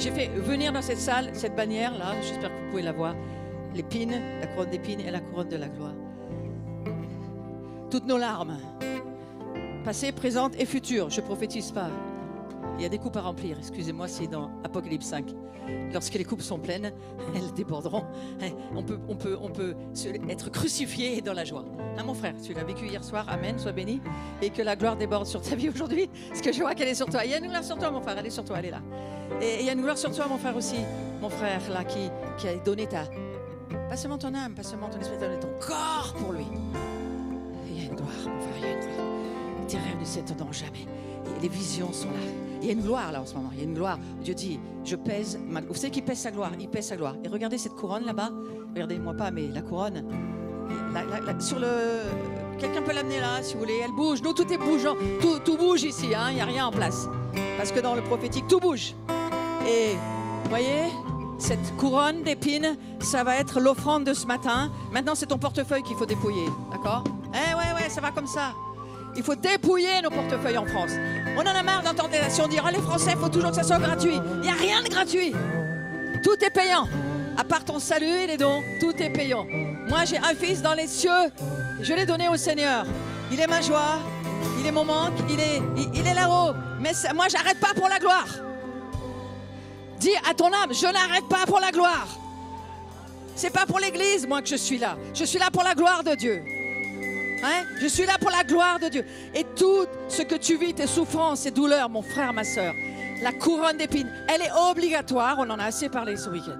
J'ai fait venir dans cette salle, cette bannière là, j'espère que vous pouvez la voir, l'épine, la couronne d'épines et la couronne de la gloire. Toutes nos larmes, passées, présentes et futures, je prophétise pas. Il y a des coupes à remplir, excusez-moi, c'est dans Apocalypse 5. Lorsque les coupes sont pleines, elles déborderont. On peut être crucifié dans la joie. Hein, mon frère, tu l'as vécu hier soir, amen, sois béni. Et que la gloire déborde sur ta vie aujourd'hui, parce que je vois qu'elle est sur toi. Il y a une gloire sur toi, mon frère, elle est sur toi, elle est là. Et il y a une gloire sur toi, mon frère aussi, mon frère, là, qui a donné pas seulement ton âme, pas seulement ton esprit, tu as donné ton corps pour lui. Et il y a une gloire, mon frère, il y a une gloire. Tes rêves ne s'étendront jamais. Et les visions sont là. Il y a une gloire là en ce moment, il y a une gloire. Dieu dit, je pèse ma... Vous savez qu'il pèse sa gloire, il pèse sa gloire. Et regardez cette couronne là-bas, regardez-moi pas, mais la couronne, sur le... Quelqu'un peut l'amener là, si vous voulez, elle bouge. Nous, tout est bougeant, tout bouge ici, hein, il n'y a rien en place. Parce que dans le prophétique, tout bouge. Et, vous voyez, cette couronne d'épines, ça va être l'offrande de ce matin. Maintenant, c'est ton portefeuille qu'il faut dépouiller, d'accord? Ouais, ça va comme ça. Il faut dépouiller nos portefeuilles en France. On en a marre d'entendre des nations dire « Oh, les Français, il faut toujours que ça soit gratuit. » Il n'y a rien de gratuit. Tout est payant. À part ton salut et les dons, tout est payant. Moi, j'ai un fils dans les cieux. Je l'ai donné au Seigneur. Il est ma joie. Il est mon manque. Il est là-haut. Mais moi, j'arrête pas pour la gloire. Dis à ton âme, je n'arrête pas pour la gloire. C'est pas pour l'église, moi, que je suis là. Je suis là pour la gloire de Dieu. Hein? Je suis là pour la gloire de Dieu. Et tout ce que tu vis, tes souffrances, tes douleurs, mon frère, ma soeur, la couronne d'épines, elle est obligatoire. On en a assez parlé ce week-end.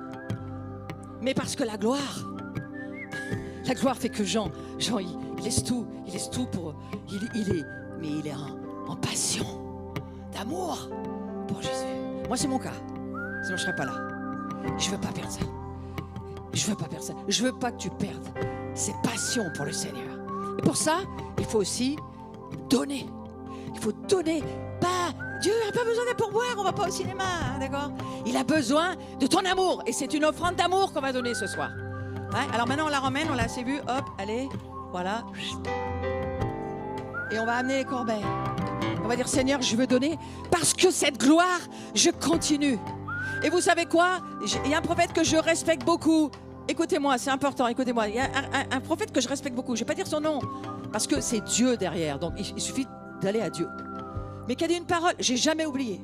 Mais parce que la gloire fait que Jean il laisse tout pour... Il est en passion, d'amour pour Jésus. Moi, c'est mon cas. Sinon, je ne serais pas là. Je ne veux pas perdre ça. Je ne veux pas perdre ça. Je ne veux pas que tu perdes cette passion pour le Seigneur. Et pour ça, il faut aussi donner. Il faut donner. Dieu n'a pas besoin des pourboires, on ne va pas au cinéma, hein, d'accord? Il a besoin de ton amour. Et c'est une offrande d'amour qu'on va donner ce soir. Hein? Alors maintenant, on la ramène, on l'a assez vu. Hop, allez, voilà. Et on va amener les corbeilles. On va dire, Seigneur, je veux donner parce que cette gloire, je continue. Et vous savez quoi? Il y a un prophète que je respecte beaucoup. Écoutez-moi, c'est important, écoutez-moi. Il y a un prophète que je respecte beaucoup. Je ne vais pas dire son nom, parce que c'est Dieu derrière. Donc, il suffit d'aller à Dieu. Mais qui a dit une parole, j'ai jamais oublié.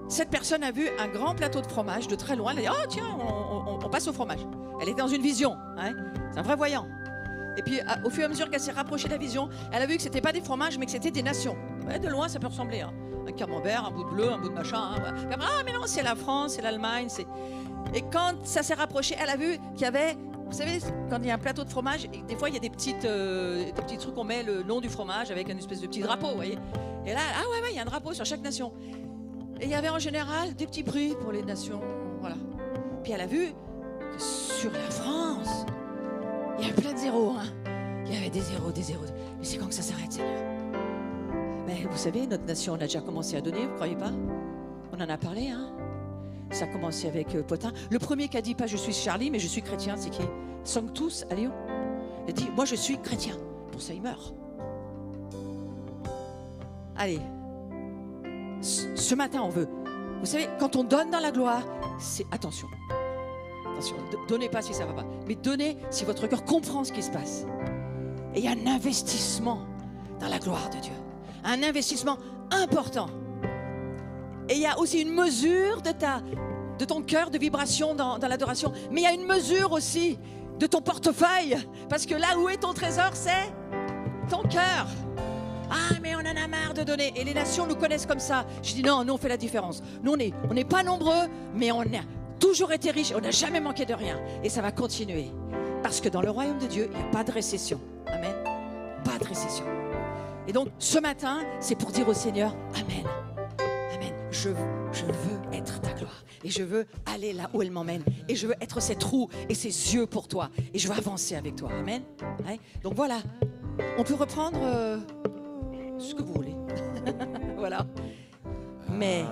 Cette personne a vu un grand plateau de fromage de très loin. Elle a dit, oh tiens, on passe au fromage. Elle était dans une vision. Hein, c'est un vrai voyant. Et puis, au fur et à mesure qu'elle s'est rapprochée de la vision, elle a vu que ce n'était pas des fromages, mais que c'était des nations. Ouais, de loin, ça peut ressembler. Hein. Un camembert, un bout de bleu, un bout de machin. Hein. Ah, mais non, c'est la France, c'est l'Allemagne. Et quand ça s'est rapproché, elle a vu qu'il y avait... Vous savez, quand il y a un plateau de fromage, des fois, il y a des petits trucs, on met le nom du fromage avec une espèce de petit drapeau, vous voyez. Et là, il y a un drapeau sur chaque nation. Et il y avait en général des petits prix pour les nations, voilà. Puis elle a vu que sur la France, il y avait plein de zéros, hein. Il y avait des zéros. Mais c'est quand que ça s'arrête, Seigneur? Mais vous savez, notre nation, on a déjà commencé à donner, vous ne croyez pas? On en a parlé, hein. Ça a commencé avec Potin. Le premier qui a dit pas je suis Charlie, mais je suis chrétien, c'est qui? Sanctus à Lyon. Il a dit moi je suis chrétien. Pour ça il meurt. Allez, ce matin on veut. Vous savez, quand on donne dans la gloire, c'est attention. Attention, donnez pas si ça va pas, mais donnez si votre cœur comprend ce qui se passe. Et il y a un investissement dans la gloire de Dieu, un investissement important. Et il y a aussi une mesure de ton cœur, de vibration dans l'adoration. Mais il y a une mesure aussi de ton portefeuille. Parce que là où est ton trésor, c'est ton cœur. Ah, mais on en a marre de donner. Et les nations nous connaissent comme ça. Je dis non, nous on fait la différence. Nous on n'est pas nombreux, mais on a toujours été riches. On n'a jamais manqué de rien. Et ça va continuer. Parce que dans le royaume de Dieu, il n'y a pas de récession. Amen. Pas de récession. Et donc, ce matin, c'est pour dire au Seigneur, Amen. Je veux être ta gloire. Et je veux aller là où elle m'emmène. Et je veux être cette roue et ses yeux pour toi. Et je veux avancer avec toi. Amen. Ouais. Donc voilà. On peut reprendre ce que vous voulez. Voilà. Mais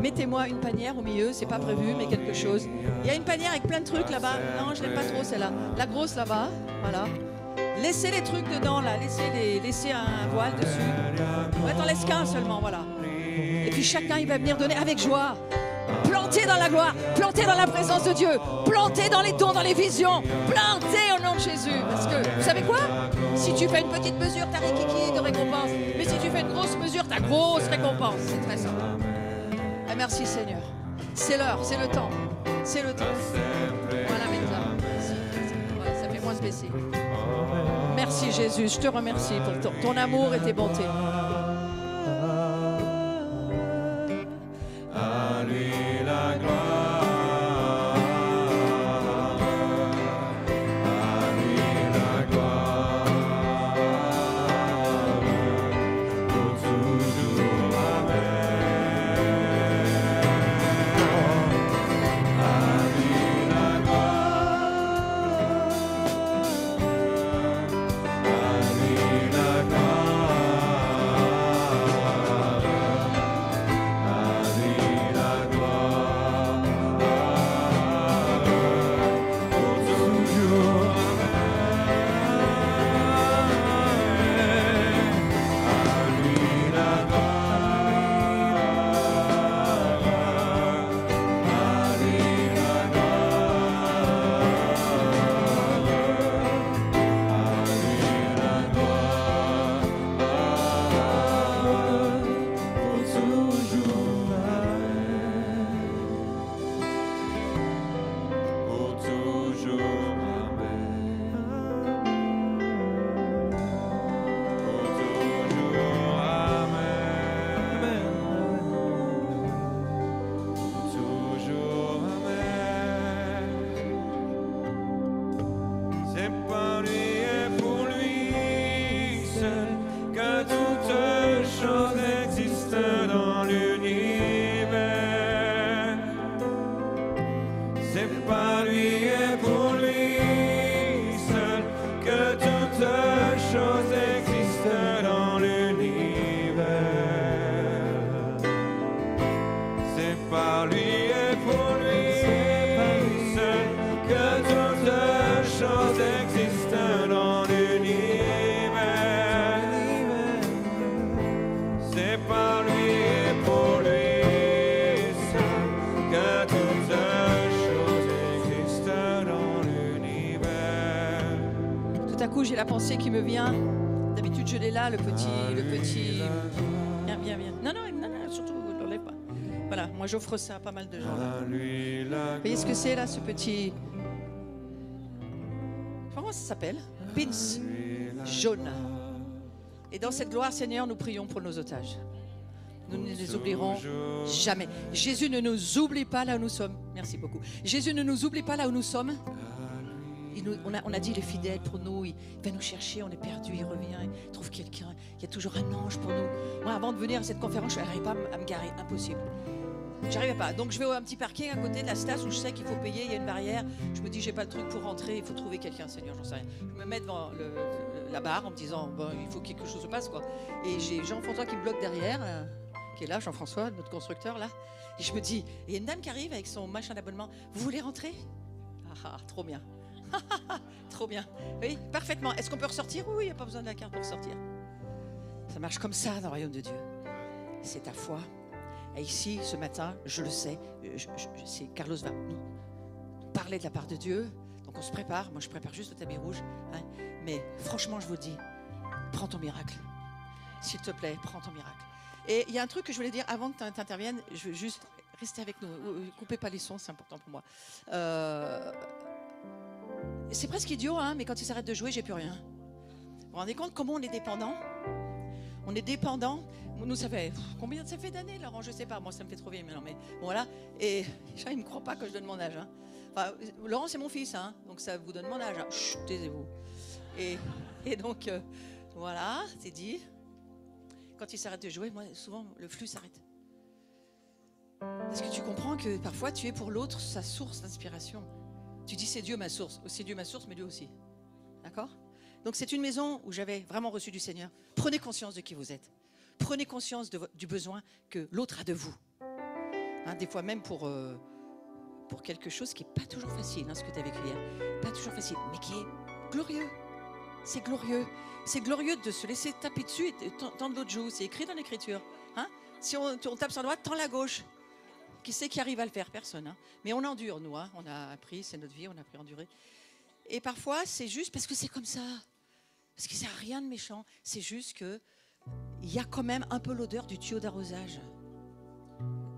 mettez-moi une panière au milieu. C'est pas prévu, mais quelque chose. Il y a une panière avec plein de trucs là-bas. Non, je l'aime pas trop celle-là. La grosse là-bas. Voilà. Laissez les trucs dedans là. Laissez un voile dessus. Ouais, t'en laisses qu'un seulement. Voilà. Et puis chacun, il va venir donner avec joie. Planté dans la gloire, planté dans la présence de Dieu, planté dans les dons, dans les visions, planté au nom de Jésus. Parce que, vous savez quoi? Si tu fais une petite mesure, t'as rikiki de récompense. Mais si tu fais une grosse mesure, t'as grosse récompense. C'est très simple. Ah, merci Seigneur. C'est l'heure, c'est le temps. C'est le temps. Voilà maintenant. Ouais, ça fait moins spécial. Merci Jésus, je te remercie pour ton amour et tes bontés. À lui la gloire, à lui la gloire, pour toujours, amen. À lui la gloire, à lui la J'ai la pensée qui me vient. D'habitude, je l'ai là, le petit. Viens. Non, surtout, ne l'enlève pas. Voilà, moi j'offre ça à pas mal de gens. Là. Vous voyez ce que c'est là, ce petit. Comment ça s'appelle? Pins jaune. Et dans cette gloire, Seigneur, nous prions pour nos otages. Nous ne les oublierons jamais. Jésus ne nous oublie pas là où nous sommes. Merci beaucoup. Jésus ne nous oublie pas là où nous sommes. On a dit il est fidèle pour nous, il va nous chercher, on est perdu, il revient, il trouve quelqu'un, il y a toujours un ange pour nous. Moi avant de venir à cette conférence, je n'arrivais pas à me garer, impossible. J'arrivais pas, donc je vais à un petit parking à côté de la station où je sais qu'il faut payer, il y a une barrière, je me dis j'ai pas le truc pour rentrer, il faut trouver quelqu'un, Seigneur, j'en sais rien. Je me mets devant la barre en me disant bon, il faut que quelque chose se passe quoi. Et j'ai Jean-François qui me bloque derrière, qui est là, Jean-François, notre constructeur là, et je me dis, et il y a une dame qui arrive avec son machin d'abonnement, vous voulez rentrer? Ah, trop bien. Trop bien. Oui, parfaitement. Est-ce qu'on peut ressortir? Oui, il n'y a pas besoin de la carte pour sortir. Ça marche comme ça dans le royaume de Dieu. C'est ta foi. Et ici, ce matin, je le sais, Carlos va nous parler de la part de Dieu. Donc on se prépare. Moi, je prépare juste le tapis rouge. Hein. Mais franchement, je vous dis, prends ton miracle. S'il te plaît, prends ton miracle. Et il y a un truc que je voulais dire avant que tu interviennes. Je veux juste rester avec nous. Coupez pas les sons, c'est important pour moi. C'est presque idiot, hein, mais quand il s'arrête de jouer, j'ai plus rien. Vous vous rendez compte comment on est dépendant? On est dépendant. Nous, ça fait combien ça fait d'années, Laurent? Je sais pas. Moi, ça me fait trop vieille maintenant. Mais bon, voilà. Et il ne me croit pas que je donne mon âge. Hein. Enfin, Laurent, c'est mon fils, hein, donc ça vous donne mon âge. Hein. Chut, taisez-vous. Et donc, voilà, c'est dit. Quand il s'arrête de jouer, moi, souvent, le flux s'arrête. Est-ce que tu comprends que parfois, tu es pour l'autre sa source d'inspiration? Tu dis c'est Dieu ma source, mais Dieu aussi. D'accord? Donc c'est une maison où j'avais vraiment reçu du Seigneur. Prenez conscience de qui vous êtes. Prenez conscience du besoin que l'autre a de vous. Hein, des fois même pour quelque chose qui n'est pas toujours facile, hein, ce que tu as vécu hier. Pas toujours facile, mais qui est glorieux. C'est glorieux. C'est glorieux de se laisser taper dessus et tendre l'autre joue. C'est écrit dans l'Écriture. Hein? Si on tape sur la droite, tends la gauche. Qui c'est qui arrive à le faire? Personne. Hein. Mais on endure, nous. Hein. On a appris, c'est notre vie, on a appris à endurer. Et parfois, c'est juste parce que c'est comme ça. Parce que c'est rien de méchant. C'est juste que il y a quand même un peu l'odeur du tuyau d'arrosage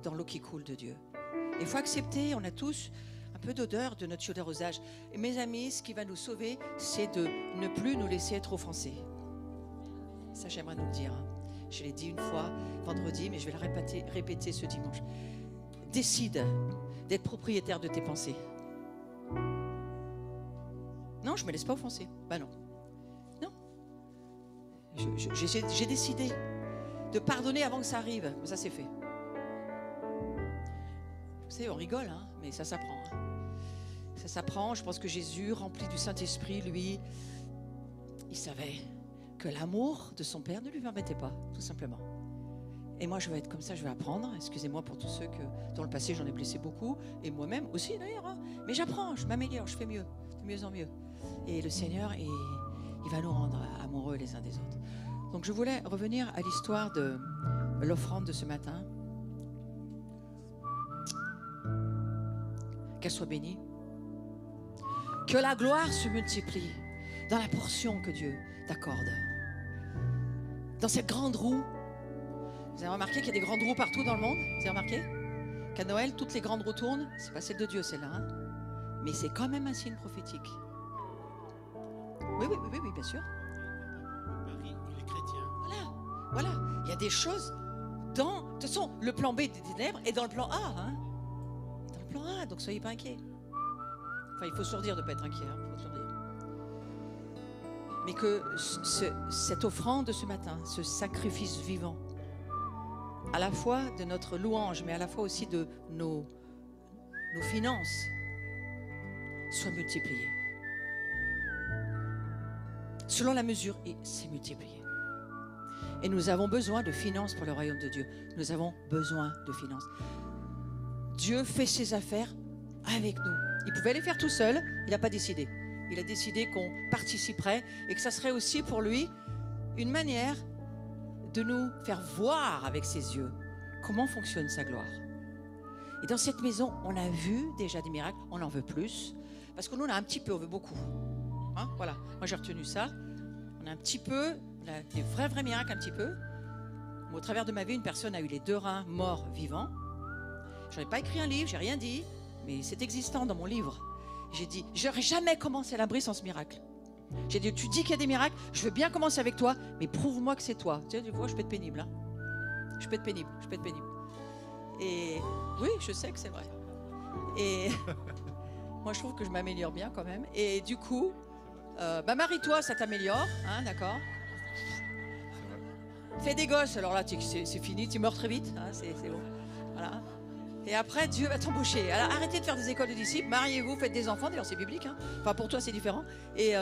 dans l'eau qui coule de Dieu. Il faut accepter, on a tous un peu d'odeur de notre tuyau d'arrosage. Et mes amis, ce qui va nous sauver, c'est de ne plus nous laisser être offensés. Ça, j'aimerais nous le dire. Hein. Je l'ai dit une fois vendredi, mais je vais le répéter ce dimanche. Décide d'être propriétaire de tes pensées. Non, je ne me laisse pas offenser. Ben non. Non. J'ai décidé de pardonner avant que ça arrive. Ça, c'est fait. Vous savez, on rigole, hein, mais ça s'apprend. Hein. Ça s'apprend. Je pense que Jésus, rempli du Saint-Esprit, lui, il savait que l'amour de son Père ne lui permettait pas, tout simplement. Et moi, je vais être comme ça, je vais apprendre. Excusez-moi pour tous ceux que, dans le passé, j'en ai blessé beaucoup. Et moi-même aussi, d'ailleurs. Hein. Mais j'apprends, je m'améliore, je fais mieux, de mieux en mieux. Et le Seigneur, il va nous rendre amoureux les uns des autres. Donc, je voulais revenir à l'histoire de l'offrande de ce matin. Qu'elle soit bénie. Que la gloire se multiplie dans la portion que Dieu t'accorde. Dans cette grande roue. Vous avez remarqué qu'il y a des grandes roues partout dans le monde? Vous avez remarqué qu'à Noël, toutes les grandes roues tournent? C'est pas celle de Dieu, celle-là. Hein, mais c'est quand même un signe prophétique. Oui, bien sûr. Marie et les chrétiens. Voilà. Il y a des choses dans... De toute façon, le plan B des ténèbres est dans le plan A. Hein, dans le plan A, donc soyez pas inquiets. Enfin, il faut sourire de ne pas être inquiet. Hein, faut sourire. Mais que cette offrande de ce matin, ce sacrifice vivant, à la fois de notre louange, mais à la fois aussi de nos finances, soit multiplié. Selon la mesure, et c'est multiplié. Et nous avons besoin de finances pour le royaume de Dieu. Nous avons besoin de finances. Dieu fait ses affaires avec nous. Il pouvait les faire tout seul, il n'a pas décidé. Il a décidé qu'on participerait et que ça serait aussi pour lui une manière de nous faire voir avec ses yeux comment fonctionne sa gloire. Et dans cette maison, on a vu déjà des miracles, on en veut plus, parce qu'on en a un petit peu, on veut beaucoup. Hein, voilà, moi j'ai retenu ça. On a un petit peu, on a des vrais miracles un petit peu. Au travers de ma vie, une personne a eu les 2 reins morts vivants. Je n'ai pas écrit un livre, j'ai rien dit, mais c'est existant dans mon livre. J'ai dit, j'aurais jamais commencé à l'abri sans ce miracle. J'ai dit, tu dis qu'il y a des miracles, je veux bien commencer avec toi, mais prouve-moi que c'est toi. Tu sais, vois, je peux être pénible. Hein. Je peux être pénible. Et oui, je sais que c'est vrai. Et moi, je trouve que je m'améliore bien quand même. Et du coup, marie-toi, ça t'améliore, hein, d'accord? Fais des gosses, alors là, c'est fini, tu meurs très vite, hein, c'est bon. Voilà. Et après, Dieu va t'embaucher. Alors, arrêtez de faire des écoles de disciples, mariez-vous, faites des enfants. D'ailleurs, c'est biblique. Hein. Enfin, pour toi, c'est différent. Et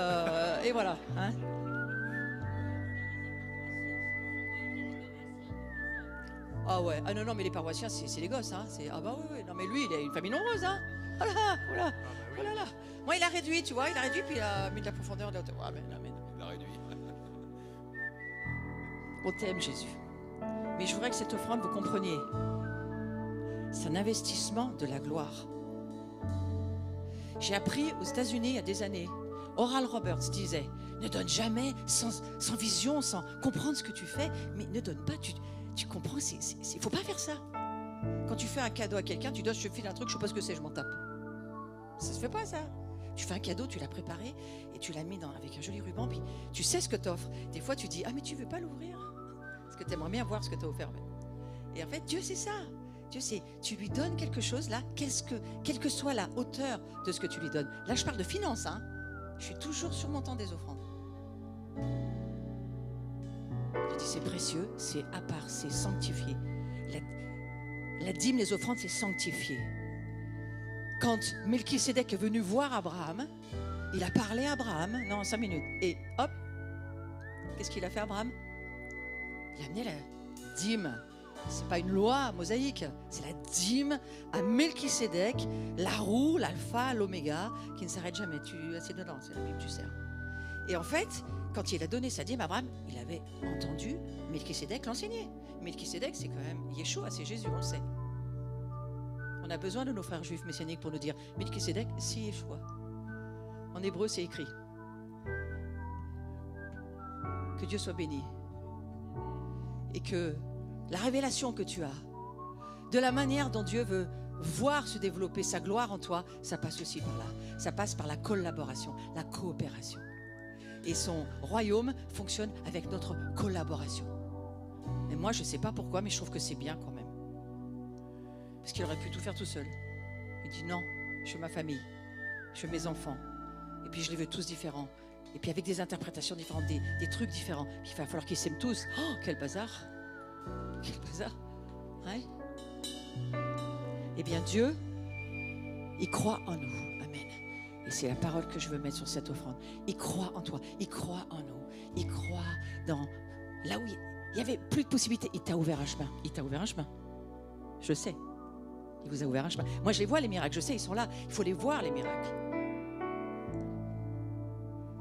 voilà. Hein. Ah ouais. Ah non, mais les paroissiens, c'est les gosses. Hein. Ah bah oui. Non, mais lui, il a une famille nombreuse. Hein. Oh là. Moi, il a réduit, tu vois. Il a réduit, puis il a mis de la profondeur. Amen. Il a réduit. On t'aime, Jésus. Mais je voudrais que cette offrande, vous compreniez. C'est un investissement de la gloire. J'ai appris aux États-Unis il y a des années, Oral Roberts disait, ne donne jamais sans vision, sans comprendre ce que tu fais, mais ne donne pas, tu comprends, il faut pas faire ça. Quand tu fais un cadeau à quelqu'un, tu dois, je te file un truc, je sais pas ce que c'est, je m'en tape. Ça se fait pas ça. Tu fais un cadeau, tu l'as préparé et tu l'as mis avec un joli ruban, puis tu sais ce que t'offres. Des fois tu dis, ah mais tu veux pas l'ouvrir? Parce que tu aimerais bien voir ce que tu as offert. Et en fait, Dieu c'est ça. Dieu, tu lui donnes quelque chose là, quelle que soit la hauteur de ce que tu lui donnes. Là, je parle de finances. Hein. Je suis toujours sur mon temps des offrandes. Je dis, c'est précieux, c'est à part, c'est sanctifié. La dîme, les offrandes, c'est sanctifié. Quand Melchisédek est venu voir Abraham, il a parlé à Abraham, non, 5 minutes. Et hop, qu'est-ce qu'il a fait, Abraham? Il a amené la dîme. C'est pas une loi mosaïque, c'est la dîme à Melchisédek, la roue, l'alpha, l'oméga, qui ne s'arrête jamais. C'est dedans, c'est la Bible, tu sers. Et en fait, quand il a donné sa dîme à Abraham, il avait entendu Melchisédek l'enseignait. Melchisédek, c'est quand même Yeshua, c'est Jésus, on le sait. On a besoin de nos frères juifs messianiques pour nous dire Melchisédek, c'est Yeshua. En hébreu, c'est écrit. Que Dieu soit béni. Et que la révélation que tu as, de la manière dont Dieu veut voir se développer sa gloire en toi, ça passe aussi par là. Ça passe par la collaboration, la coopération. Et son royaume fonctionne avec notre collaboration. Et moi, je ne sais pas pourquoi, mais je trouve que c'est bien quand même. Parce qu'il aurait pu tout faire tout seul. Il dit non, je veux ma famille, je veux mes enfants. Et puis je les veux tous différents. Et puis avec des interprétations différentes, des trucs différents. Puis il va falloir qu'ils s'aiment tous. Oh, quel bazar! Quel bazar! Ouais. Eh bien Dieu, il croit en nous. Amen. Et c'est la parole que je veux mettre sur cette offrande. Il croit en toi, il croit en nous. Il croit dans... Là où il n'y avait plus de possibilités, il t'a ouvert un chemin. Il t'a ouvert un chemin. Je sais. Il vous a ouvert un chemin. Moi, je les vois, les miracles. Je sais, ils sont là. Il faut les voir, les miracles.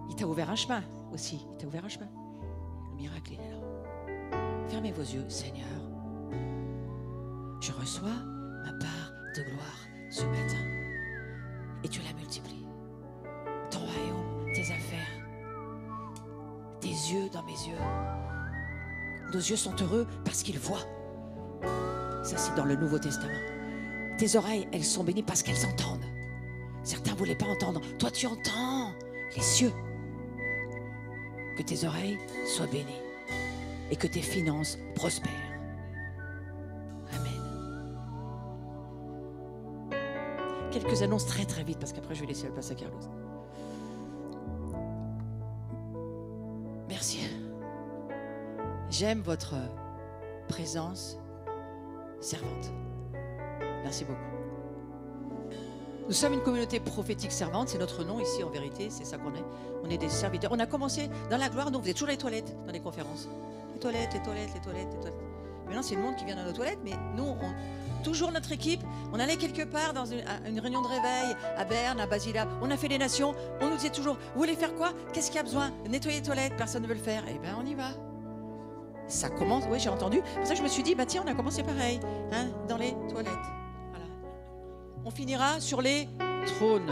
Il t'a ouvert un chemin aussi. Il t'a ouvert un chemin. Le miracle, il est là. Fermez vos yeux, Seigneur. Je reçois ma part de gloire ce matin. Et tu la multiplies. Ton royaume, tes affaires, tes yeux dans mes yeux. Nos yeux sont heureux parce qu'ils voient. Ça, c'est dans le Nouveau Testament. Tes oreilles, elles sont bénies parce qu'elles entendent. Certains ne voulaient pas entendre. Toi, tu entends les cieux. Que tes oreilles soient bénies et que tes finances prospèrent. Amen. Quelques annonces très très vite parce qu'après je vais laisser la place à Carlos. Merci. J'aime votre présence servante. Merci beaucoup. Nous sommes une communauté prophétique servante, c'est notre nom ici en vérité, c'est ça qu'on est. On est des serviteurs. On a commencé dans la gloire, nous on faisait toujours les toilettes dans les conférences. Les toilettes, les toilettes, les toilettes, les toilettes. Maintenant c'est le monde qui vient dans nos toilettes, mais nous, toujours notre équipe, on allait quelque part dans une réunion de réveil, à Berne, à Basila, on a fait les nations, on nous disait toujours, vous voulez faire quoi? Qu'est-ce qu'il y a besoin? Nettoyer les toilettes, personne ne veut le faire. Eh bien on y va. Ça commence, oui j'ai entendu. C'est pour ça que je me suis dit, bah tiens on a commencé pareil, hein, dans les toilettes. On finira sur les trônes.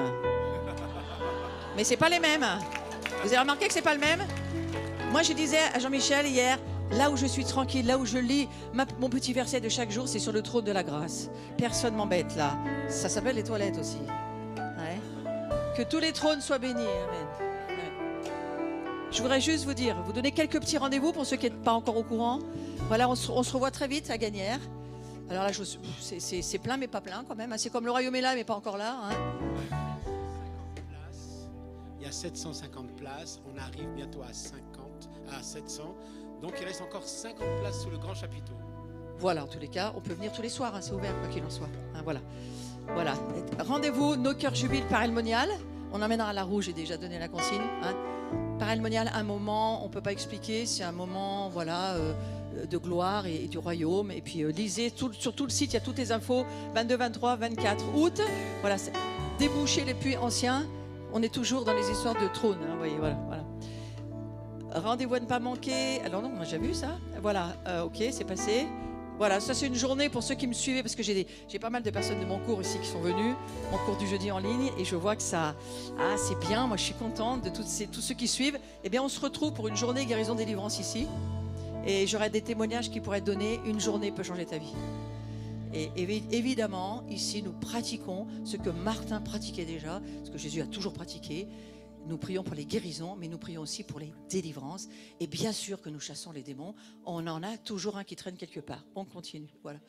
Mais c'est pas les mêmes. Vous avez remarqué que c'est pas le même? Moi, je disais à Jean-Michel hier, là où je suis tranquille, là où je lis mon petit verset de chaque jour, c'est sur le trône de la grâce. Personne m'embête là. Ça s'appelle les toilettes aussi. Ouais. Que tous les trônes soient bénis. Amen. Ouais. Je voudrais juste vous dire, vous donner quelques petits rendez-vous pour ceux qui n'êtes pas encore au courant. Voilà, on se revoit très vite à Gagnères. Alors là, c'est plein, mais pas plein quand même. C'est comme le royaume est là, mais pas encore là. Hein. Il y a 750 places. On arrive bientôt à 700. Donc il reste encore 50 places sous le grand chapiteau. Voilà, en tous les cas, on peut venir tous les soirs. Hein, c'est ouvert, quoi qu'il en soit. Hein, voilà. Voilà. Rendez-vous, Nos Cœurs Jubilent par El Monial. On emmènera la rouge, j'ai déjà donné la consigne. Hein. Par El Monial, un moment, on ne peut pas expliquer. C'est un moment, voilà... de gloire et du royaume. Et puis lisez sur tout le site, il y a toutes les infos. 22, 23, 24 août. Voilà, déboucher les puits anciens. On est toujours dans les histoires de trône. Hein, vous voyez, voilà. Rendez-vous à ne pas manquer. Alors non, moi j'ai vu ça. Voilà, ok, c'est passé. Voilà, ça c'est une journée pour ceux qui me suivaient, parce que j'ai pas mal de personnes de mon cours ici qui sont venues, mon cours du jeudi en ligne, et je vois que ça, c'est bien. Moi je suis contente de tous ceux qui suivent. Eh bien on se retrouve pour une journée guérison délivrance ici. Et j'aurai des témoignages qui pourraient être donnés. Une journée peut changer ta vie. Et évidemment, ici, nous pratiquons ce que Martin pratiquait déjà, ce que Jésus a toujours pratiqué. Nous prions pour les guérisons, mais nous prions aussi pour les délivrances. Et bien sûr que nous chassons les démons. On en a toujours un qui traîne quelque part. On continue. Voilà.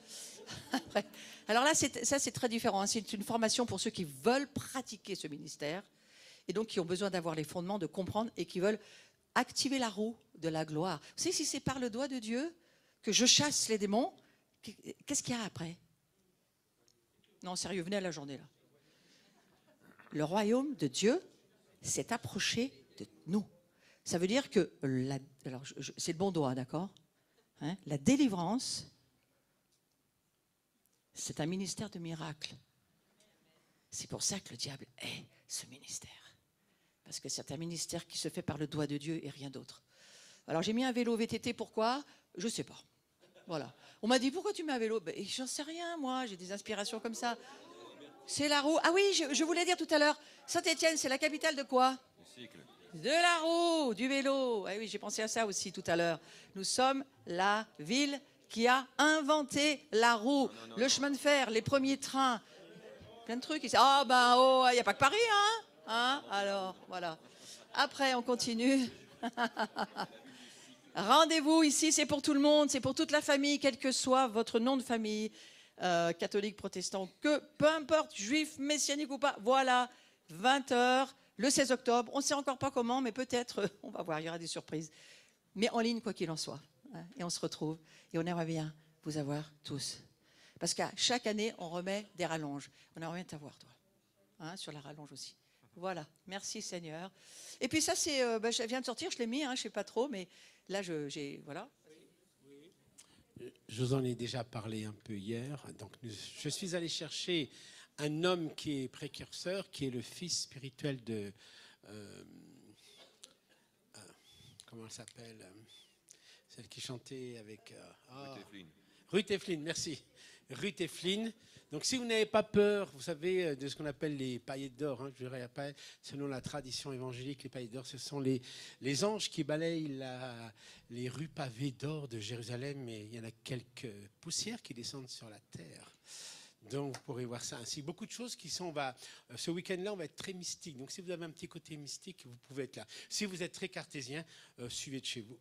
Après. Alors là, ça, c'est très différent. C'est une formation pour ceux qui veulent pratiquer ce ministère et donc qui ont besoin d'avoir les fondements, de comprendre et qui veulent activer la roue de la gloire. Vous savez, si c'est par le doigt de Dieu que je chasse les démons, qu'est-ce qu'il y a après? Non, sérieux, venez à la journée là. Le royaume de Dieu s'est approché de nous. Ça veut dire que, alors c'est le bon doigt, d'accord, hein, la délivrance, c'est un ministère de miracles. C'est pour ça que le diable est ce ministère. Parce que c'est un ministère qui se fait par le doigt de Dieu et rien d'autre. Alors j'ai mis un vélo VTT, pourquoi? Je sais pas. Voilà. On m'a dit, pourquoi tu mets un vélo? Ben, j'en sais rien, moi, j'ai des inspirations comme ça. C'est la roue. Ah oui, je voulais dire tout à l'heure, Saint-Étienne, c'est la capitale de quoi? De la roue, du vélo. Ah oui, j'ai pensé à ça aussi tout à l'heure. Nous sommes la ville qui a inventé la roue, le chemin de fer, les premiers trains, plein de trucs. Ah ben oh, il n'y a pas que Paris, hein? Alors, voilà. Après, on continue. Rendez-vous ici, c'est pour tout le monde, c'est pour toute la famille, quel que soit votre nom de famille, catholique, protestant, peu importe, juif, messianique ou pas. Voilà, 20h, le 16 octobre. On ne sait encore pas comment, mais peut-être, on va voir, il y aura des surprises. Mais en ligne, quoi qu'il en soit. Hein, et on se retrouve. Et on aimerait bien vous avoir tous. Parce qu'à chaque année, on remet des rallonges. On aimerait bien t'avoir, toi. Hein, sur la rallonge aussi. Voilà, merci Seigneur. Et puis ça, c'est, je viens de sortir, je l'ai mis, je ne sais pas trop, mais là, voilà. Je vous en ai déjà parlé un peu hier. Donc, je suis allé chercher un homme qui est précurseur, qui est le fils spirituel de... comment elle s'appelle? Celle qui chantait avec... Ruth Eflin, merci. Ruth Eflin. Donc, si vous n'avez pas peur, vous savez, de ce qu'on appelle les paillettes d'or, je dirais pas, selon la tradition évangélique, les paillettes d'or, ce sont les anges qui balayent les rues pavées d'or de Jérusalem, et il y en a quelques poussières qui descendent sur la terre. Donc, vous pourrez voir ça ainsi. Beaucoup de choses qui sont... ce week-end-là, on va être très mystique. Donc, si vous avez un petit côté mystique, vous pouvez être là. Si vous êtes très cartésien, suivez de chez vous.